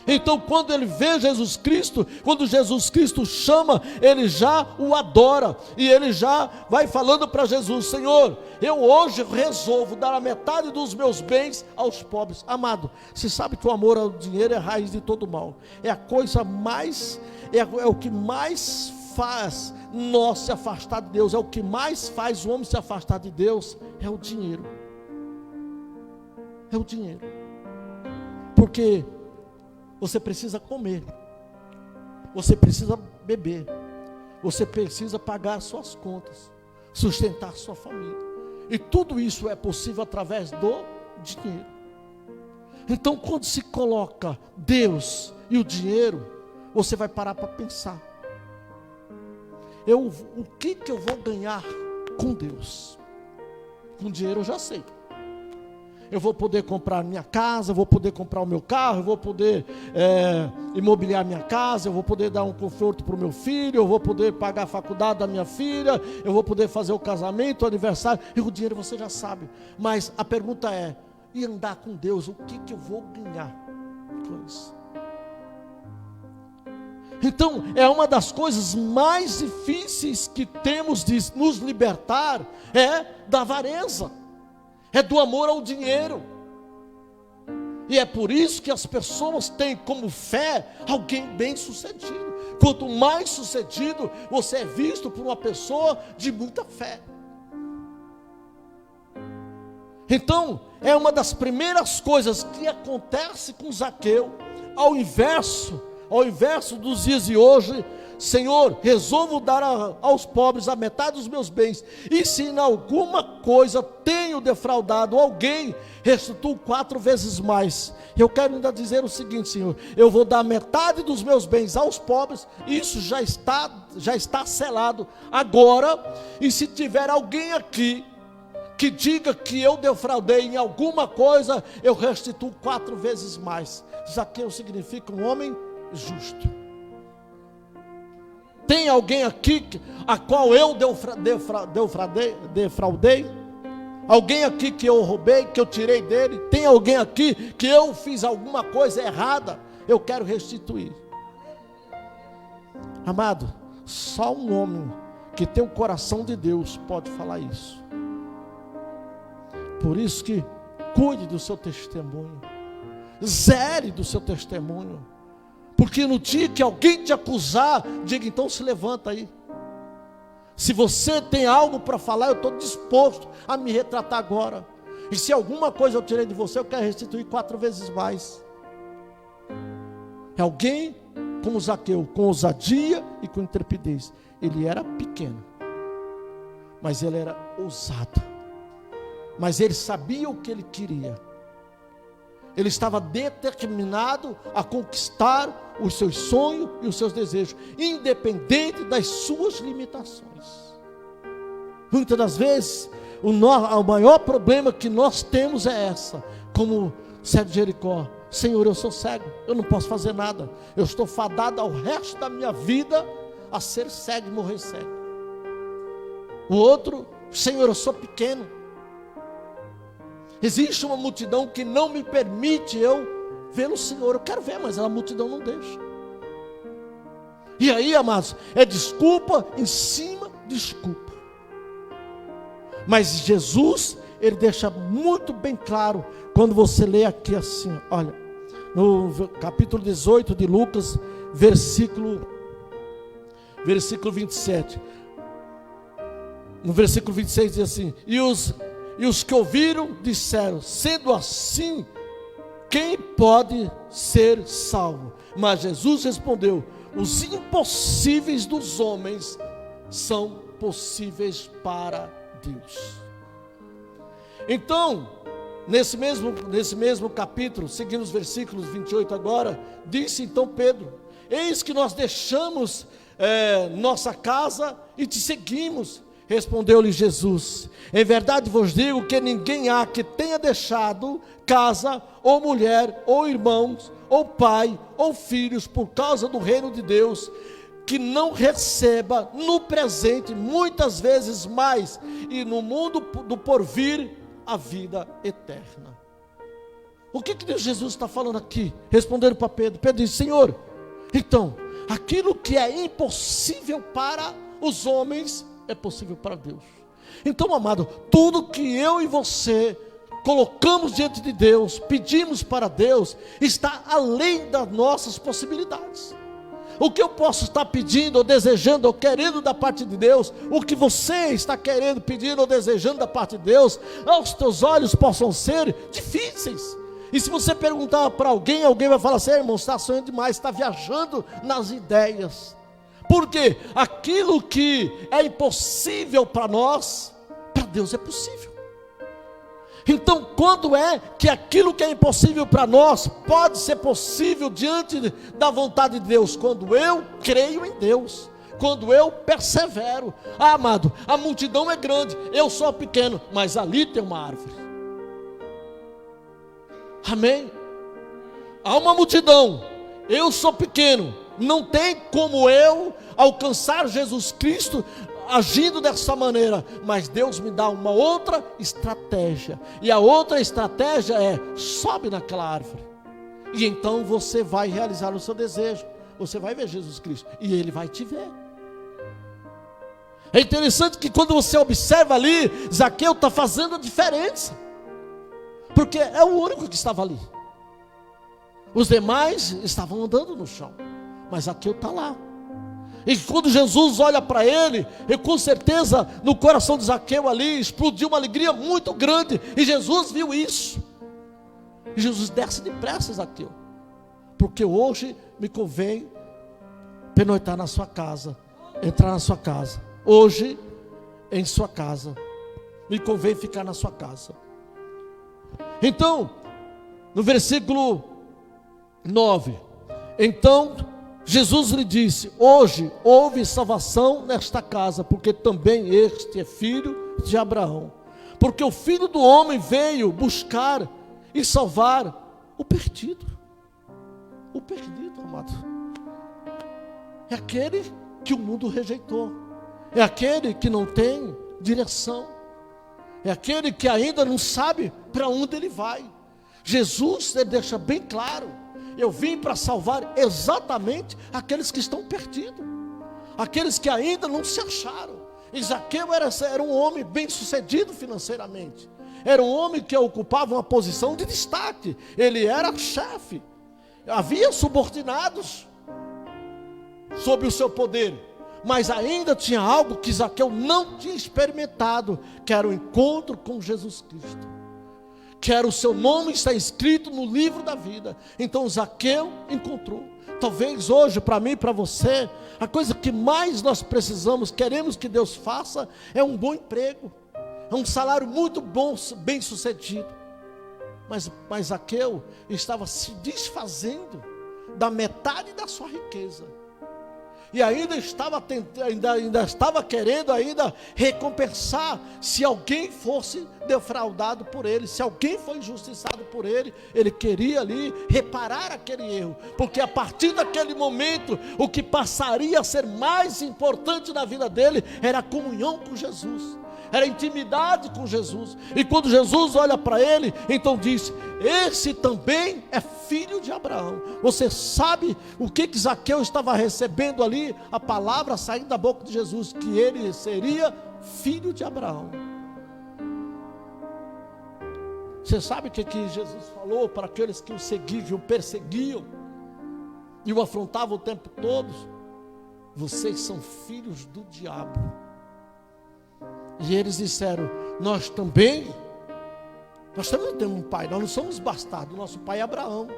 Então quando ele vê Jesus Cristo, quando Jesus Cristo chama, ele já o adora, e ele já vai falando para Jesus: Senhor, eu hoje resolvo dar a metade dos meus bens aos pobres. Amado, você sabe que o amor ao dinheiro é a raiz de todo mal, é a coisa mais, é o que mais faz nós se afastar de Deus, é o que mais faz o homem se afastar de Deus, é o dinheiro. É o dinheiro. Porque você precisa comer, você precisa beber, você precisa pagar suas contas, sustentar sua família, e tudo isso é possível através do dinheiro. Então quando se coloca Deus e o dinheiro, você vai parar para pensar: o que eu vou ganhar com Deus? Com dinheiro eu já sei. Eu vou poder comprar minha casa, eu vou poder comprar o meu carro, eu vou poder imobiliar minha casa, eu vou poder dar um conforto para o meu filho, eu vou poder pagar a faculdade da minha filha, eu vou poder fazer o casamento, o aniversário. E o dinheiro você já sabe. Mas a pergunta é: e andar com Deus, o que eu vou ganhar com isso? Então é uma das coisas mais difíceis que temos de nos libertar, é da avareza, é do amor ao dinheiro. E é por isso que as pessoas têm como fé alguém bem sucedido. Quanto mais sucedido, você é visto por uma pessoa de muita fé. Então é uma das primeiras coisas que acontece com Zaqueu, ao inverso dos dias de hoje. Senhor, resolvo dar aos pobres a metade dos meus bens, e se em alguma coisa tenho defraudado alguém, restituo 4 vezes mais. Eu quero ainda dizer o seguinte: Senhor, eu vou dar metade dos meus bens aos pobres. Isso já está selado agora. E se tiver alguém aqui que diga que eu defraudei em alguma coisa, eu restituo 4 vezes mais. Zaqueu significa um homem justo. Tem alguém aqui a qual eu defraudei? Alguém aqui que eu roubei, que eu tirei dele? Tem alguém aqui que eu fiz alguma coisa errada? Eu quero restituir. Amado, só um homem que tem o coração de Deus pode falar isso. Por isso que cuide do seu testemunho, zere do seu testemunho. Porque no dia que alguém te acusar, diga: então se levanta aí. Se você tem algo para falar, eu estou disposto a me retratar agora. E se alguma coisa eu tirei de você, eu quero restituir 4 vezes mais. É alguém como Zaqueu, com ousadia e com intrepidez. Ele era pequeno, mas ele era ousado. Mas ele sabia o que ele queria. Ele estava determinado a conquistar os seus sonhos e os seus desejos, independente das suas limitações. Muitas das vezes, o maior problema que nós temos é essa, como cego de Jericó: Senhor, eu sou cego, eu não posso fazer nada, eu estou fadado ao resto da minha vida a ser cego e morrer cego. O outro: Senhor, eu sou pequeno, existe uma multidão que não me permite eu ver o Senhor. Eu quero ver, mas a multidão não deixa. E aí, amados, é desculpa em cima de desculpa. Mas Jesus, ele deixa muito bem claro, quando você lê aqui assim, olha, no capítulo 18 de Lucas, versículo 27. No versículo 26 diz assim: E os que ouviram disseram: sendo assim, quem pode ser salvo? Mas Jesus respondeu: os impossíveis dos homens são possíveis para Deus. Então, nesse mesmo capítulo, seguindo os versículos 28 agora, disse então Pedro: eis que nós deixamos nossa casa e te seguimos. Respondeu-lhe Jesus: em verdade vos digo que ninguém há que tenha deixado casa, ou mulher, ou irmãos, ou pai, ou filhos, por causa do reino de Deus, que não receba no presente muitas vezes mais, e no mundo do porvir a vida eterna. O que Jesus está falando aqui? Respondendo para Pedro. Pedro disse: Senhor, então, aquilo que é impossível para os homens é possível para Deus. Então, amado, tudo que eu e você colocamos diante de Deus, pedimos para Deus, está além das nossas possibilidades. O que eu posso estar pedindo, ou desejando, ou querendo da parte de Deus, o que você está querendo, pedindo, ou desejando da parte de Deus, aos teus olhos possam ser difíceis. E se você perguntar para alguém, alguém vai falar assim: irmão, está sonhando demais, está viajando nas ideias. Porque aquilo que é impossível para nós, para Deus é possível. Então, quando é que aquilo que é impossível para nós pode ser possível diante da vontade de Deus? Quando eu creio em Deus, quando eu persevero. Amado, a multidão é grande, eu sou pequeno, mas ali tem uma árvore. Amém? Há uma multidão, eu sou pequeno, não tem como eu alcançar Jesus Cristo agindo dessa maneira, mas Deus me dá uma outra estratégia, e a outra estratégia é: sobe naquela árvore, e então você vai realizar o seu desejo, você vai ver Jesus Cristo, e Ele vai te ver. É interessante que quando você observa ali, Zaqueu está fazendo a diferença, porque é o único que estava ali, os demais estavam andando no chão, mas Zaqueu está lá. E quando Jesus olha para ele, e com certeza no coração de Zaqueu ali explodiu uma alegria muito grande, e Jesus viu isso, e Jesus: desce depressa, Zaqueu, porque hoje me convém pernoitar na sua casa, entrar na sua casa, hoje em sua casa, me convém ficar na sua casa. Então, no versículo 9, então Jesus lhe disse: hoje houve salvação nesta casa, porque também este é filho de Abraão, porque o Filho do Homem veio buscar e salvar o perdido. O perdido, amado, é aquele que o mundo rejeitou, é aquele que não tem direção, é aquele que ainda não sabe para onde ele vai. Jesus, ele deixa bem claro: eu vim para salvar exatamente aqueles que estão perdidos, aqueles que ainda não se acharam. E Zaqueu era um homem bem sucedido financeiramente, era um homem que ocupava uma posição de destaque, ele era chefe, havia subordinados sob o seu poder, mas ainda tinha algo que Zaqueu não tinha experimentado, que era o encontro com Jesus Cristo, que era o seu nome está escrito no livro da vida. Então Zaqueu encontrou. Talvez hoje, para mim e para você, a coisa que mais nós precisamos, queremos que Deus faça, é um bom emprego, é um salário muito bom, bem sucedido. Mas Zaqueu estava se desfazendo da metade da sua riqueza, e ainda estava querendo recompensar, se alguém fosse defraudado por ele, se alguém foi injustiçado por ele, ele queria ali reparar aquele erro, porque a partir daquele momento, o que passaria a ser mais importante na vida dele, era a comunhão com Jesus, era a intimidade com Jesus. E quando Jesus olha para ele, então diz: esse também é filho de Abraão. Você sabe o que Zaqueu estava recebendo ali? A palavra saindo da boca de Jesus, que ele seria filho de Abraão. Você sabe o que Jesus falou para aqueles que o seguiam, o perseguiam e o afrontavam o tempo todo? Vocês são filhos do diabo. E eles disseram: nós também temos um pai, nós não somos bastardos, nosso pai é Abraão.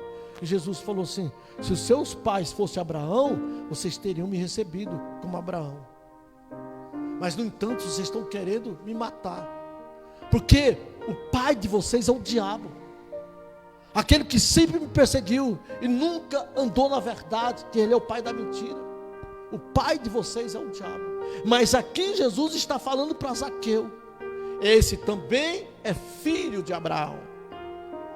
E Jesus falou assim: se os seus pais fossem Abraão, vocês teriam me recebido como Abraão. Mas no entanto, vocês estão querendo me matar, porque o pai de vocês é o diabo, aquele que sempre me perseguiu e nunca andou na verdade, que ele é o pai da mentira. O pai de vocês é o diabo. Mas aqui Jesus está falando para Zaqueu: esse também é filho de Abraão.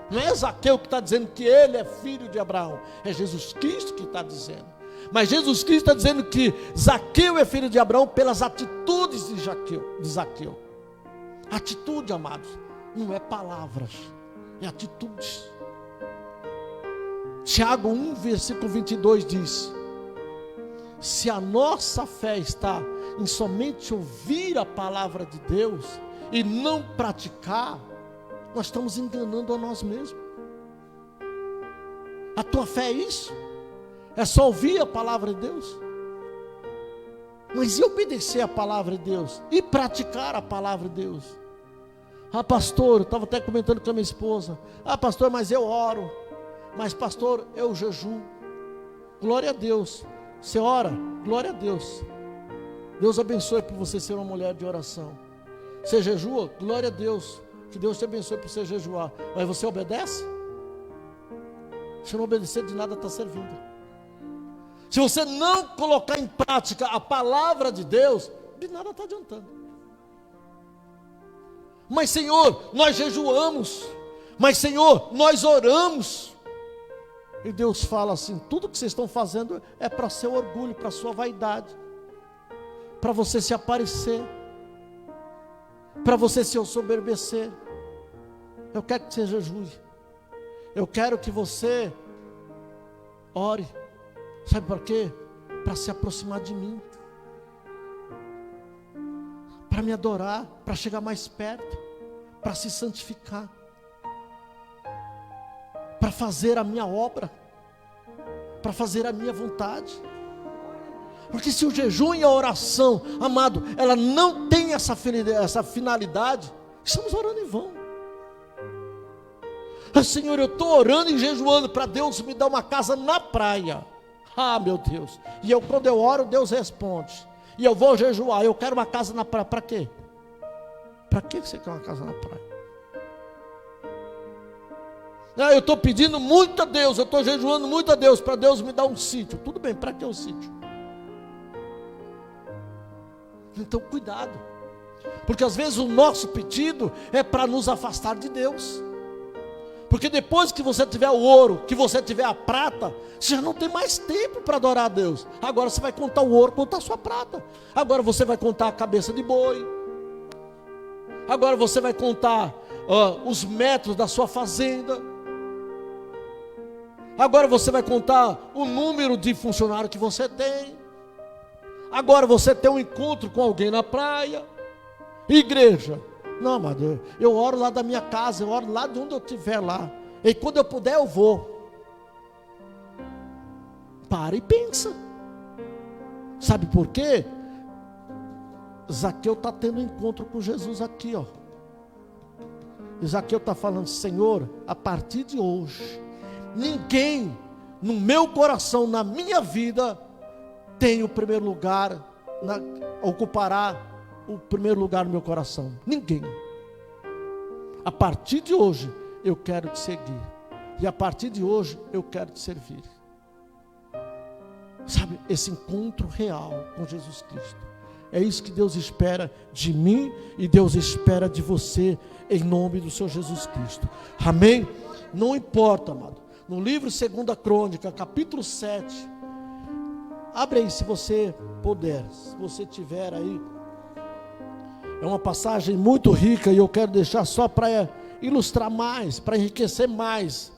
Não é Zaqueu que está dizendo que ele é filho de Abraão, é Jesus Cristo que está dizendo. Mas Jesus Cristo está dizendo que Zaqueu é filho de Abraão pelas atitudes de Zaqueu. Atitude, amados, não é palavras, é atitudes. Tiago 1, versículo 22 diz: se a nossa fé está em somente ouvir a palavra de Deus e não praticar, nós estamos enganando a nós mesmos. A tua fé é isso? É só ouvir a palavra de Deus? Mas e obedecer a palavra de Deus? E praticar a palavra de Deus? Ah, pastor, eu estava até comentando com a minha esposa: ah, pastor, mas eu oro. Mas pastor, eu jejuo. Glória a Deus. Você ora? Glória a Deus. Deus abençoe por você ser uma mulher de oração. Você jejua? Glória a Deus. Que Deus te abençoe por você jejuar. Mas você obedece? Se não obedecer, de nada está servindo. Se você não colocar em prática a palavra de Deus, de nada está adiantando. Mas Senhor, nós jejuamos. Mas Senhor, nós oramos. E Deus fala assim: tudo que vocês estão fazendo é para seu orgulho, para sua vaidade, para você se aparecer, para você se ensoberbecer. Eu quero que você jejue, eu quero que você ore. Sabe por quê? Para se aproximar de mim, para me adorar, para chegar mais perto, para se santificar, para fazer a minha obra, para fazer a minha vontade. Porque se o jejum e a oração, amado, ela não tem essa finalidade, estamos orando em vão. Senhor, eu estou orando e jejuando para Deus me dar uma casa na praia. Ah, meu Deus. E quando eu oro, Deus responde. E eu vou jejuar, eu quero uma casa na praia. Para quê? Para que você quer uma casa na praia? Ah, eu estou pedindo muito a Deus, eu estou jejuando muito a Deus, para Deus me dar um sítio. Tudo bem, para que um sítio? Então cuidado, porque às vezes o nosso pedido é para nos afastar de Deus. Porque depois que você tiver o ouro, que você tiver a prata, você já não tem mais tempo para adorar a Deus. Agora você vai contar o ouro, contar a sua prata. Agora você vai contar a cabeça de boi. Agora você vai contar os metros da sua fazenda. Agora você vai contar o número de funcionários que você tem. Agora você tem um encontro com alguém na praia. Igreja. Não, mas eu oro lá da minha casa, eu oro lá de onde eu estiver lá. E quando eu puder eu vou. Para e pensa. Sabe por quê? Zaqueu está tendo um encontro com Jesus aqui, ó. E Zaqueu está falando: Senhor, a partir de hoje, ninguém no meu coração, na minha vida, tem o primeiro lugar, ocupará o primeiro lugar no meu coração? Ninguém. A partir de hoje, eu quero te seguir. E a partir de hoje, eu quero te servir. Sabe, esse encontro real com Jesus Cristo. É isso que Deus espera de mim e Deus espera de você, em nome do Senhor Jesus Cristo. Amém? Não importa, amado. No livro 2 Crônica, capítulo 7. Abre aí se você puder, se você tiver aí. É uma passagem muito rica e eu quero deixar só para ilustrar mais, para enriquecer mais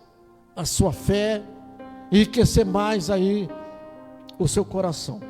a sua fé, enriquecer mais aí o seu coração.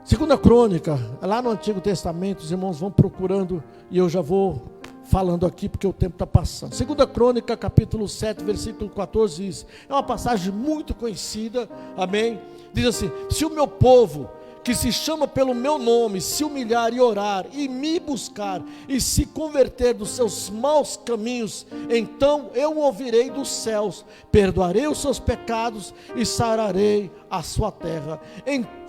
2 Crônica, lá no Antigo Testamento, os irmãos vão procurando e eu já vou falando aqui porque o tempo está passando. 2 Crônica, capítulo 7, versículo 14 diz, é uma passagem muito conhecida, amém? Diz assim: se o meu povo, que se chama pelo meu nome, se humilhar e orar, e me buscar, e se converter dos seus maus caminhos, então eu ouvirei dos céus, perdoarei os seus pecados, e sararei a sua terra.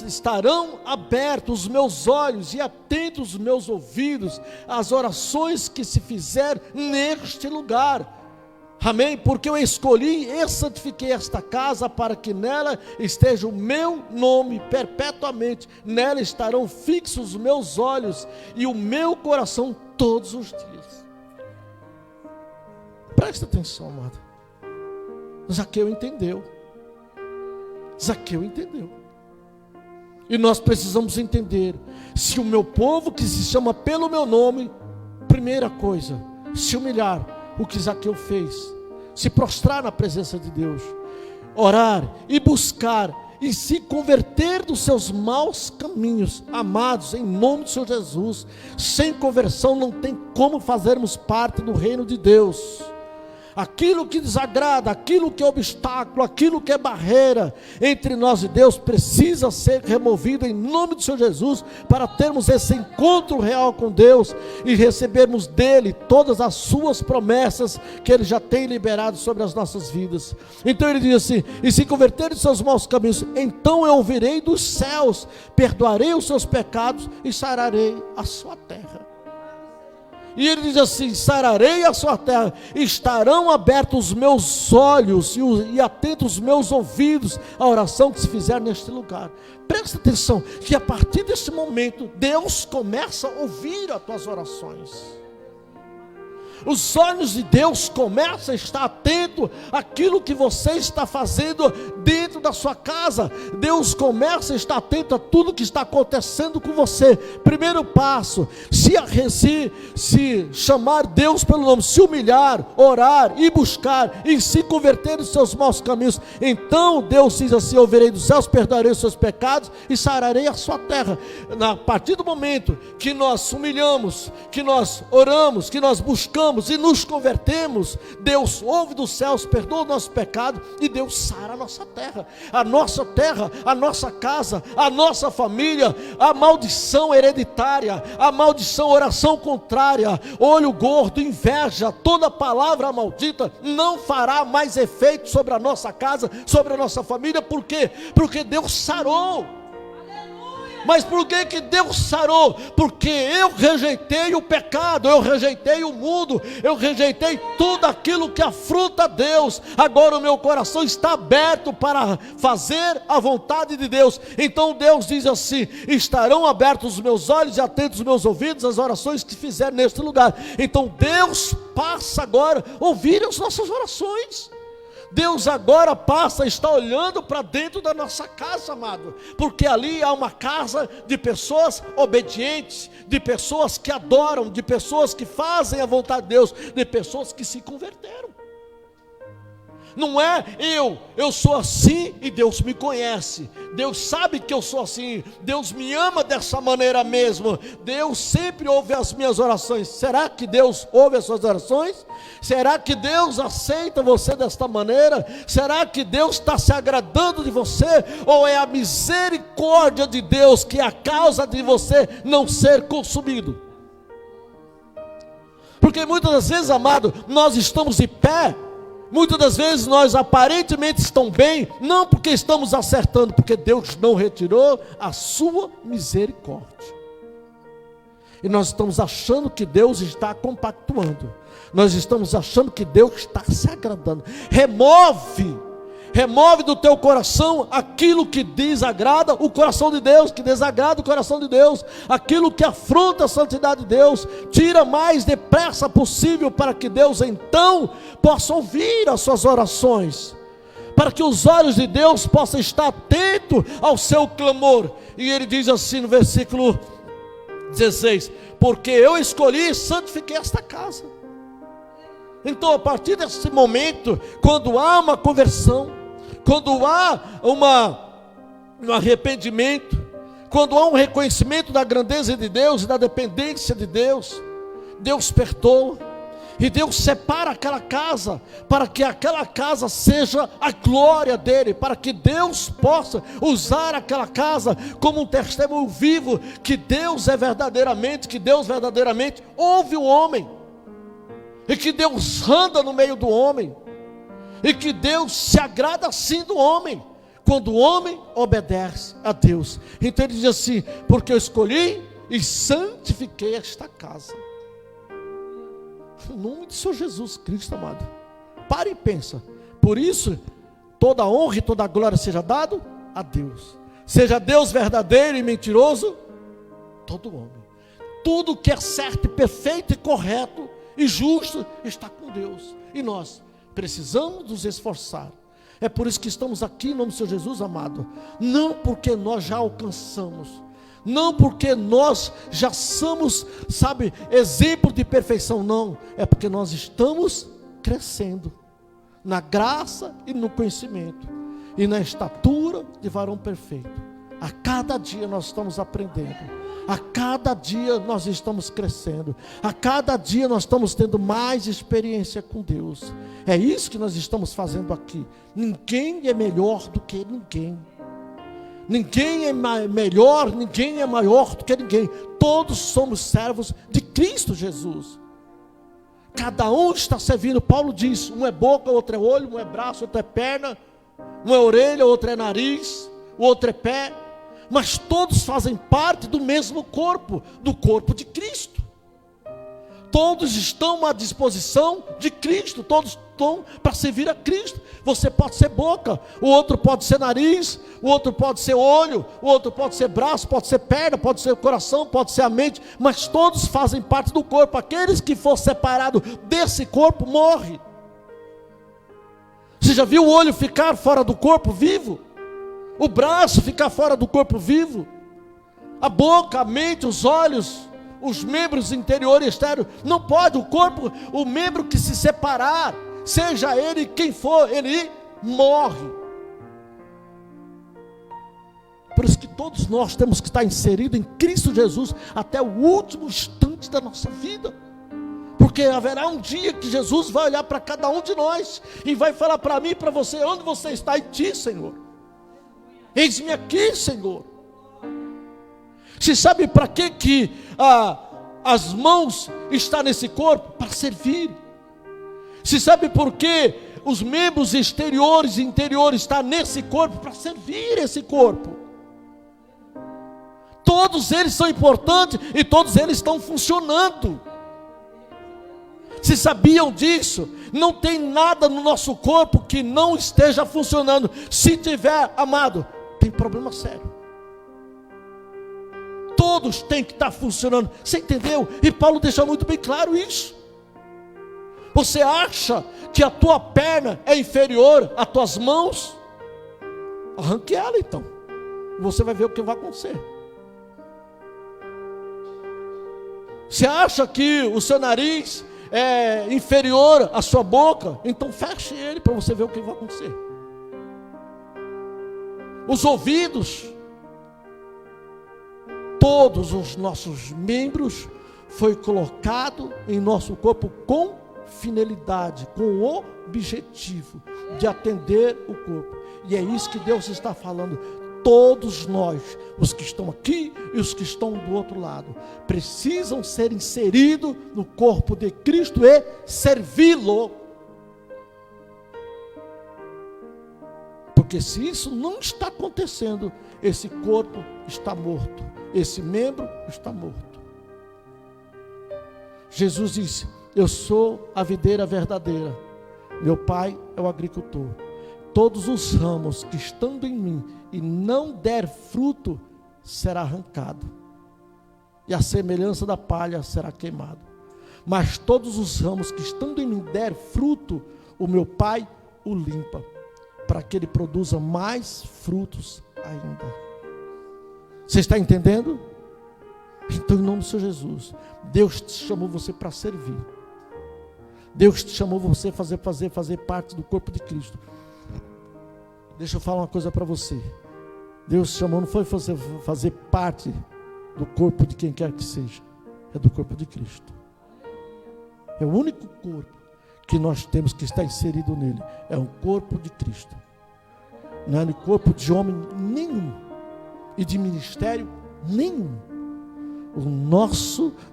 Estarão abertos os meus olhos, e atentos os meus ouvidos, às orações que se fizer neste lugar. Amém? Porque eu escolhi e santifiquei esta casa para que nela esteja o meu nome perpetuamente. Nela estarão fixos os meus olhos e o meu coração todos os dias. Presta atenção, amado. Zaqueu entendeu. Zaqueu entendeu. E nós precisamos entender. Se o meu povo, que se chama pelo meu nome, primeira coisa, se humilhar, o que Zaqueu fez, se prostrar na presença de Deus, orar e buscar e se converter dos seus maus caminhos, amados, em nome do Senhor Jesus. Sem conversão não tem como fazermos parte do reino de Deus. Aquilo que desagrada, aquilo que é obstáculo, aquilo que é barreira entre nós e Deus, precisa ser removido em nome do Senhor Jesus, para termos esse encontro real com Deus e recebermos dele todas as suas promessas que ele já tem liberado sobre as nossas vidas. Então ele diz assim: e se converterem dos seus maus caminhos, então eu ouvirei dos céus, perdoarei os seus pecados e sararei a sua terra. E ele diz assim: sararei a sua terra, estarão abertos os meus olhos e atentos os meus ouvidos à oração que se fizer neste lugar. Presta atenção, que a partir desse momento, Deus começa a ouvir as tuas orações. Os olhos de Deus começam a estar atento àquilo que você está fazendo dentro da sua casa. Deus começa a estar atento a tudo que está acontecendo com você. Primeiro passo, se chamar Deus pelo nome, se humilhar, orar e buscar, e se converter dos seus maus caminhos, então Deus diz assim: ouvirei dos céus, perdoarei os seus pecados e sararei a sua terra. A partir do momento que nós humilhamos, que nós oramos, que nós buscamos e nos convertemos, Deus ouve dos céus, perdoa o nosso pecado e Deus sara a nossa terra, a nossa casa, a nossa família. A maldição hereditária, a maldição, oração contrária, olho gordo, inveja, toda palavra maldita não fará mais efeito sobre a nossa casa, sobre a nossa família. Por quê? Porque Deus sarou. Mas por que Deus sarou? Porque eu rejeitei o pecado, eu rejeitei o mundo, eu rejeitei tudo aquilo que afronta Deus. Agora o meu coração está aberto para fazer a vontade de Deus. Então Deus diz assim: estarão abertos os meus olhos e atentos os meus ouvidos às orações que fizer neste lugar. Então Deus passa agora a ouvir as nossas orações. Deus agora passa a estar olhando para dentro da nossa casa, amado, porque ali há uma casa de pessoas obedientes, de pessoas que adoram, de pessoas que fazem a vontade de Deus, de pessoas que se converteram. Não é eu sou assim e Deus me conhece, Deus sabe que eu sou assim, Deus me ama dessa maneira mesmo, Deus sempre ouve as minhas orações. Será que Deus ouve as suas orações? Será que Deus aceita você desta maneira? Será que Deus está se agradando de você? Ou é a misericórdia de Deus que é a causa de você não ser consumido? Porque muitas das vezes, amado, nós estamos de pé, Muitas das vezes nós aparentemente estamos bem, não porque estamos acertando, porque Deus não retirou a sua misericórdia. E nós estamos achando que Deus está compactuando. Nós estamos achando que Deus está se agradando. Remove do teu coração aquilo que desagrada o coração de Deus, que desagrada o coração de Deus, aquilo que afronta a santidade de Deus. Tira mais depressa possível, para que Deus então possa ouvir as suas orações, para que os olhos de Deus possam estar atentos ao seu clamor. E ele diz assim no versículo 16: porque eu escolhi e santifiquei esta casa. Então, a partir desse momento, quando há uma conversão, quando há um arrependimento, quando há um reconhecimento da grandeza de Deus e da dependência de Deus, Deus perdoa, e Deus separa aquela casa, para que aquela casa seja a glória dele, para que Deus possa usar aquela casa como um testemunho vivo, que Deus verdadeiramente ouve o homem, e que Deus anda no meio do homem, e que Deus se agrada assim do homem, quando o homem obedece a Deus. Então ele diz assim: porque eu escolhi e santifiquei esta casa. No nome do Senhor Jesus Cristo, amado. Para e pensa. Por isso, toda honra e toda glória seja dado a Deus. Seja Deus verdadeiro e mentiroso, todo homem. Tudo que é certo e perfeito e correto e justo está com Deus. E nós precisamos nos esforçar. É por isso que estamos aqui em nome do Senhor Jesus, amado. Não porque nós já alcançamos, não porque nós já somos, exemplo de perfeição, não. É porque nós estamos crescendo na graça e no conhecimento, e na estatura de varão perfeito. A cada dia nós estamos aprendendo. A cada dia nós estamos crescendo. A cada dia nós estamos tendo mais experiência com Deus. É isso que nós estamos fazendo aqui. Ninguém é melhor do que ninguém. Ninguém é melhor, ninguém é maior do que ninguém. Todos somos servos de Cristo Jesus. Cada um está servindo. Paulo diz: um é boca, outro é olho, um é braço, outro é perna, um é orelha, outro é nariz, o outro é pé. Mas todos fazem parte do mesmo corpo, do corpo de Cristo. Todos estão à disposição de Cristo, todos estão para servir a Cristo. Você pode ser boca, o outro pode ser nariz, o outro pode ser olho, o outro pode ser braço, pode ser perna, pode ser coração, pode ser a mente, mas todos fazem parte do corpo. Aqueles que for separado desse corpo, morre. Você já viu o olho ficar fora do corpo vivo? O braço ficar fora do corpo vivo? A boca, a mente, os olhos, os membros interior e exterior? Não pode. O corpo, o membro que se separar, seja ele quem for, ele morre. Por isso que todos nós temos que estar inseridos em Cristo Jesus até o último instante da nossa vida. Porque haverá um dia que Jesus vai olhar para cada um de nós e vai falar para mim e para você: onde você está? Em ti, Senhor. Eis-me aqui, Senhor. Você sabe para que as mãos estão nesse corpo? Para servir. Você sabe por que os membros exteriores e interiores estão nesse corpo? Para servir esse corpo. Todos eles são importantes e todos eles estão funcionando. Vocês sabiam disso? Não tem nada no nosso corpo que não esteja funcionando. Se tiver, amado, tem problema sério. Todos têm que estar funcionando. Você entendeu? E Paulo deixa muito bem claro isso. Você acha que a tua perna é inferior às tuas mãos? Arranque ela então. Você vai ver o que vai acontecer. Você acha que o seu nariz é inferior à sua boca? Então feche ele para você ver o que vai acontecer. Os ouvidos, todos os nossos membros foi colocado em nosso corpo com finalidade, com o objetivo de atender o corpo. E é isso que Deus está falando. Todos nós, os que estão aqui e os que estão do outro lado, precisam ser inseridos no corpo de Cristo e servi-lo. Porque se isso não está acontecendo, esse corpo está morto, esse membro está morto. Jesus disse: eu sou a videira verdadeira, meu pai é o agricultor. Todos os ramos que estando em mim e não der fruto, será arrancado, e a semelhança da palha será queimado. Mas todos os ramos que estando em mim der fruto, o meu pai o limpa, para que ele produza mais frutos ainda. Você está entendendo? Então, em nome do Senhor Jesus, Deus te chamou você para servir. Deus te chamou você a fazer parte do corpo de Cristo. Deixa eu falar uma coisa para você. Deus te chamou, não foi fazer parte do corpo de quem quer que seja, é do corpo de Cristo. É o único corpo que nós temos que estar inserido nele, é o corpo de Cristo. Não é o corpo de homem nenhum e de ministério nenhum.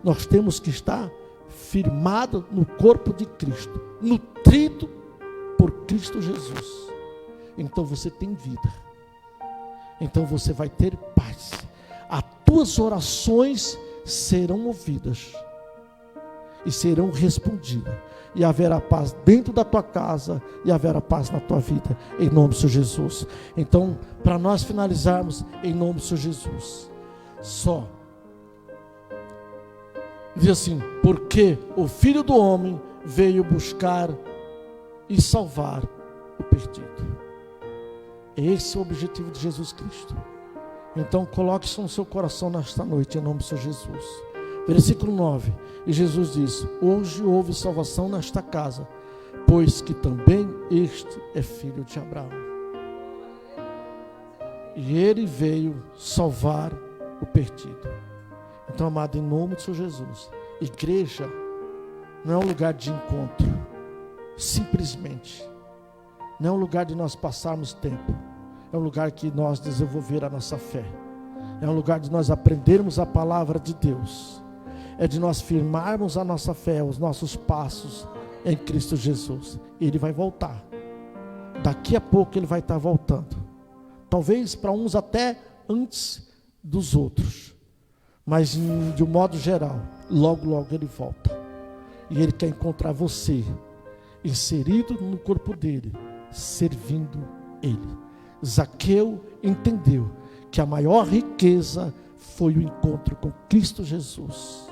Nós temos que estar firmado no corpo de Cristo, nutrido por Cristo Jesus. Então você tem vida, então você vai ter paz, as tuas orações serão ouvidas e serão respondidas, e haverá paz dentro da tua casa, e haverá paz na tua vida, em nome do Senhor Jesus. Então, para nós finalizarmos, em nome do Senhor Jesus, diz assim: porque o Filho do Homem veio buscar e salvar o perdido. Esse é o objetivo de Jesus Cristo. Então coloque isso no seu coração nesta noite, em nome do Senhor Jesus. Versículo 9, e Jesus diz: hoje houve salvação nesta casa, pois que também este é filho de Abraão. E ele veio salvar o perdido. Então, amado, em nome do Senhor Jesus, igreja não é um lugar de encontro, simplesmente. Não é um lugar de nós passarmos tempo. É um lugar que nós desenvolver a nossa fé. É um lugar de nós aprendermos a palavra de Deus. É de nós firmarmos a nossa fé, os nossos passos em Cristo Jesus. Ele vai voltar. Daqui a pouco ele vai estar voltando. Talvez para uns até antes dos outros. Mas de um modo geral, logo ele volta. E ele quer encontrar você inserido no corpo dele, servindo ele. Zaqueu entendeu que a maior riqueza foi o encontro com Cristo Jesus.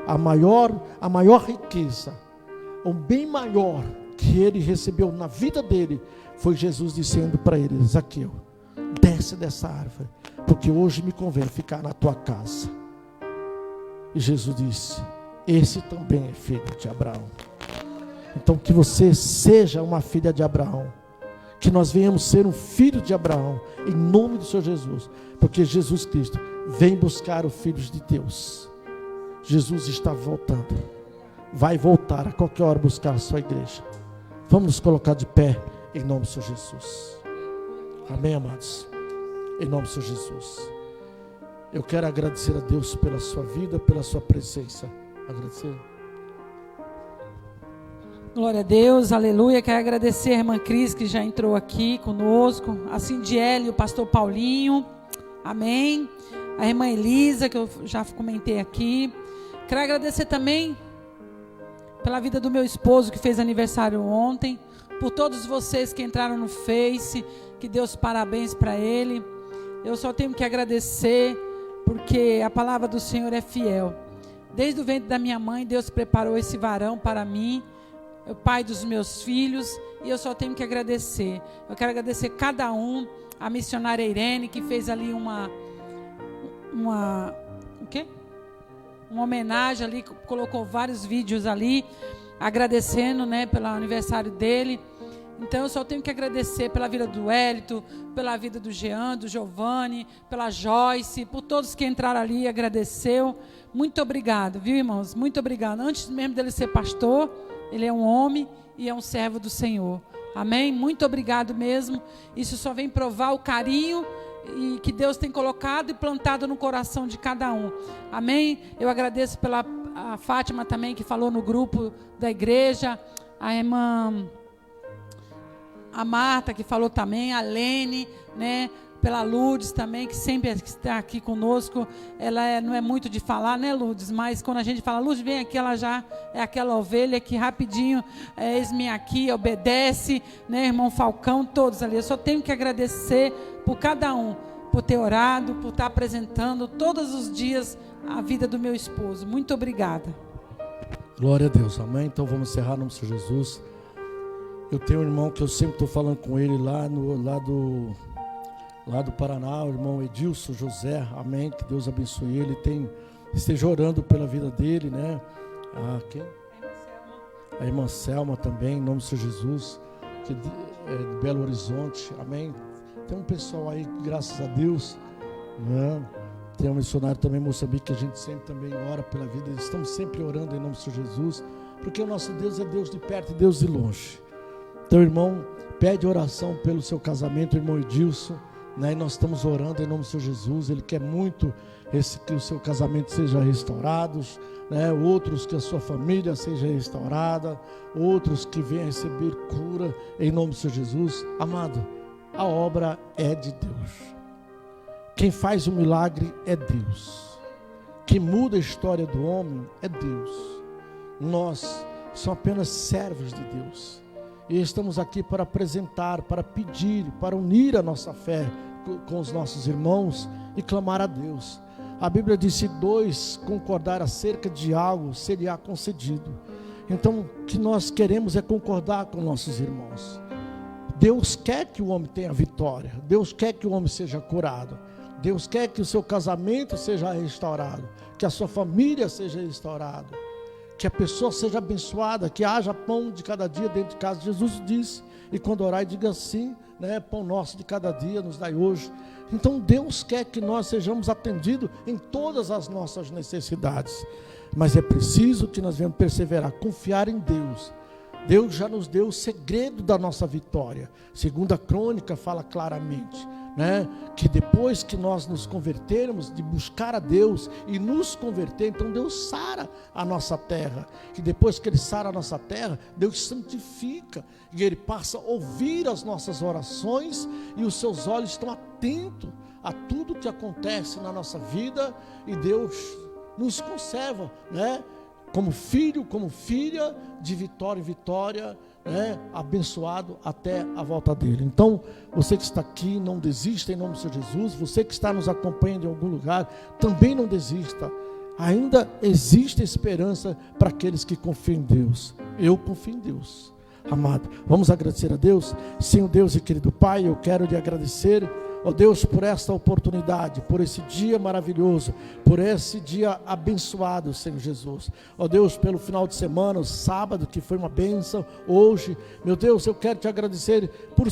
A maior riqueza, o bem maior que ele recebeu na vida dele, foi Jesus dizendo para ele: Zaqueu, desce dessa árvore, porque hoje me convém ficar na tua casa. E Jesus disse: esse também é filho de Abraão. Então que você seja uma filha de Abraão, que nós venhamos ser um filho de Abraão, em nome do Senhor Jesus, porque Jesus Cristo vem buscar os filhos de Deus. Jesus está voltando, vai voltar a qualquer hora buscar a sua igreja. Vamos nos colocar de pé em nome do Senhor Jesus. Amém, amados? Em nome do Senhor Jesus. Eu quero agradecer a Deus pela sua vida, pela sua presença. Agradecer. Glória a Deus, aleluia. Quero agradecer a irmã Cris, que já entrou aqui conosco, a Cindiele, o pastor Paulinho, amém. A irmã Elisa, que eu já comentei aqui. Quero agradecer também pela vida do meu esposo, que fez aniversário ontem, por todos vocês que entraram no Face, que deu os parabéns para ele. Eu só tenho que agradecer, porque a palavra do Senhor é fiel. Desde o ventre da minha mãe, Deus preparou esse varão para mim, o pai dos meus filhos, e eu só tenho que agradecer. Eu quero agradecer cada um, a missionária Irene, que fez ali uma homenagem ali, colocou vários vídeos ali, agradecendo, né, pelo aniversário dele. Então eu só tenho que agradecer pela vida do Hélito, pela vida do Jean, do Giovanni, pela Joyce, por todos que entraram ali e agradeceu. Muito obrigado, viu, irmãos? Muito obrigado. Antes mesmo dele ser pastor, ele é um homem e é um servo do Senhor. Amém? Muito obrigado mesmo. Isso só vem provar o carinho e que Deus tem colocado e plantado no coração de cada um. Amém? Eu agradeço pela a Fátima também, que falou no grupo da igreja, a irmã a Marta, que falou também, a Lene, né? Pela Lourdes também, que sempre está aqui conosco. Ela não é muito de falar, né, Lourdes? Mas quando a gente fala, Lourdes, vem aqui, ela já é aquela ovelha que rapidinho, eis-me aqui, obedece, né, irmão Falcão, todos ali. Eu só tenho que agradecer por cada um, por ter orado, por estar apresentando todos os dias a vida do meu esposo. Muito obrigada. Glória a Deus, amém? Então vamos encerrar no nome de Jesus. Eu tenho um irmão que eu sempre estou falando com ele lá do Paraná, o irmão Edilson José, amém, que Deus abençoe ele, esteja orando pela vida dele, né? Quem? A irmã Selma também, em nome de Jesus, que é de Belo Horizonte, amém. Tem um pessoal aí, graças a Deus, né? Tem um missionário também em Moçambique, que a gente sempre também ora pela vida, estamos sempre orando em nome de Jesus, porque o nosso Deus é Deus de perto e Deus de longe. Então, irmão, pede oração pelo seu casamento, irmão Edilson, né? E nós estamos orando em nome do Senhor Jesus. Ele quer muito que o seu casamento seja restaurado, né? Outros que a sua família seja restaurada, outros que venham receber cura em nome do Senhor Jesus. Amado, a obra é de Deus. Quem faz o milagre é Deus. Quem muda a história do homem é Deus. Nós somos apenas servos de Deus. E estamos aqui para apresentar, para pedir, para unir a nossa fé com os nossos irmãos e clamar a Deus. A Bíblia diz: se dois concordar acerca de algo, seria concedido. Então, o que nós queremos é concordar com nossos irmãos. Deus quer que o homem tenha vitória. Deus quer que o homem seja curado. Deus quer que o seu casamento seja restaurado, que a sua família seja restaurada, que a pessoa seja abençoada, que haja pão de cada dia dentro de casa. Jesus disse, e quando orar, diga assim, né? Pão nosso de cada dia nos dai hoje. Então Deus quer que nós sejamos atendidos em todas as nossas necessidades, mas é preciso que nós venhamos perseverar, confiar em Deus. Deus já nos deu o segredo da nossa vitória. Segunda Crônica fala claramente, né, que depois que nós nos convertermos, de buscar a Deus e nos converter, então Deus sara a nossa terra, que depois que Ele sara a nossa terra, Deus santifica, e Ele passa a ouvir as nossas orações, e os seus olhos estão atentos a tudo que acontece na nossa vida, e Deus nos conserva, né, como filho, como filha, de vitória em vitória, abençoado até a volta dele. Então, você que está aqui, não desista em nome do Senhor Jesus. Você que está nos acompanhando em algum lugar, também não desista. Ainda existe esperança para aqueles que confiam em Deus. Eu confio em Deus, amado. Vamos agradecer a Deus. Senhor Deus e querido Pai, eu quero lhe agradecer, ó Deus, por esta oportunidade, por esse dia maravilhoso, por esse dia abençoado, Senhor Jesus. Ó Deus, pelo final de semana, o sábado, que foi uma bênção. Hoje, meu Deus, eu quero te agradecer pelo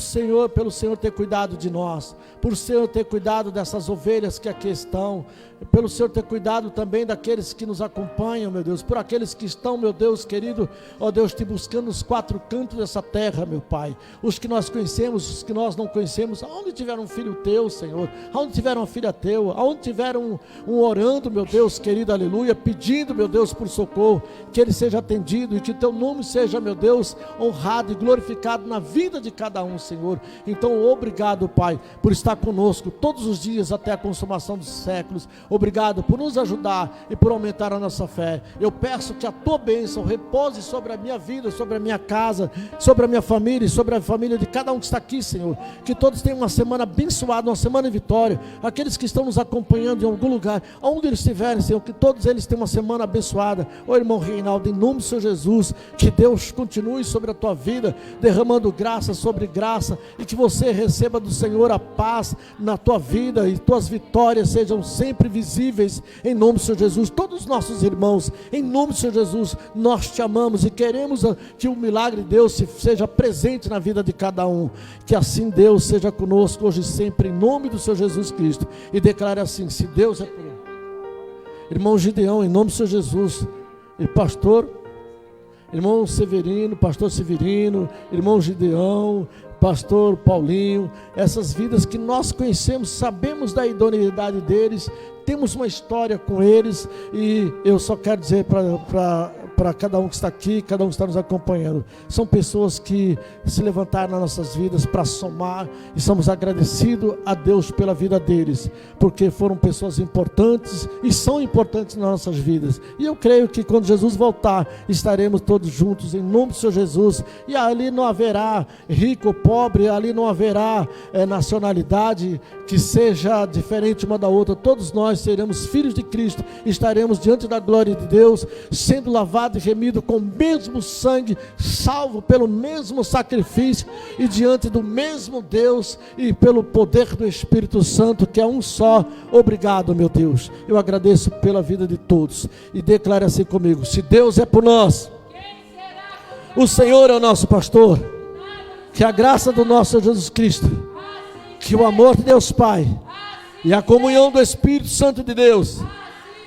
Senhor ter cuidado de nós, por o Senhor ter cuidado dessas ovelhas que aqui estão, pelo Senhor ter cuidado também daqueles que nos acompanham, meu Deus, por aqueles que estão, meu Deus querido, ó Deus, te buscando nos quatro cantos dessa terra, meu Pai, os que nós conhecemos, os que nós não conhecemos, aonde tiver um filho teu, Senhor, aonde tiver uma filha teu, aonde tiver um orando, meu Deus querido, aleluia, pedindo, meu Deus, por socorro, que ele seja atendido e que teu nome seja, meu Deus, honrado e glorificado na vida de cada um, Senhor. Então, obrigado, Pai, por estar conosco todos os dias até a consumação dos séculos. Obrigado por nos ajudar e por aumentar a nossa fé. Eu peço que a tua bênção repouse sobre a minha vida, sobre a minha casa, sobre a minha família e sobre a família de cada um que está aqui, Senhor. Que todos tenham uma semana abençoada, uma semana de vitória. Aqueles que estão nos acompanhando em algum lugar, aonde eles estiverem, Senhor, que todos eles tenham uma semana abençoada. Ô irmão Reinaldo, em nome do Senhor Jesus, que Deus continue sobre a tua vida, derramando graça sobre graça, e que você receba do Senhor a paz na tua vida, e tuas vitórias sejam sempre visíveis, em nome do Senhor Jesus. Todos os nossos irmãos, em nome do Senhor Jesus, nós te amamos e queremos que o milagre de Deus seja presente na vida de cada um. Que assim Deus seja conosco hoje e sempre, em nome do Senhor Jesus Cristo. E declare assim: se Deus é por ele. Irmão Gideão, em nome do Senhor Jesus. E pastor, irmão Severino, pastor Severino, irmão Gideão, pastor Paulinho, essas vidas que nós conhecemos, sabemos da idoneidade deles, temos uma história com eles, e eu só quero dizer para para cada um que está aqui, cada um que está nos acompanhando. São pessoas que se levantaram nas nossas vidas para somar, e somos agradecidos a Deus pela vida deles, porque foram pessoas importantes e são importantes nas nossas vidas. E eu creio que quando Jesus voltar, estaremos todos juntos em nome do Senhor Jesus, e ali não haverá rico ou pobre, ali não haverá nacionalidade que seja diferente uma da outra. Todos nós seremos filhos de Cristo, estaremos diante da glória de Deus, sendo lavado e remido com o mesmo sangue, salvo pelo mesmo sacrifício e diante do mesmo Deus e pelo poder do Espírito Santo, que é um só. Obrigado, meu Deus. Eu agradeço pela vida de todos e declare assim comigo: se Deus é por nós, o Senhor é o nosso pastor. Que a graça do nosso Jesus Cristo, que o amor de Deus Pai e a comunhão do Espírito Santo de Deus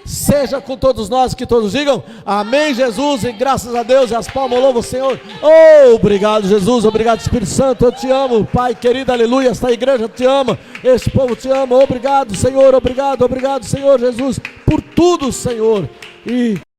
seja com todos nós, que todos digam amém, Jesus, e graças a Deus, e as palmas louvam o Senhor. Oh, obrigado, Jesus, obrigado, Espírito Santo, eu te amo, Pai querido, aleluia. Esta igreja te ama, este povo te ama. Obrigado, Senhor, obrigado, Senhor Jesus, por tudo, Senhor. E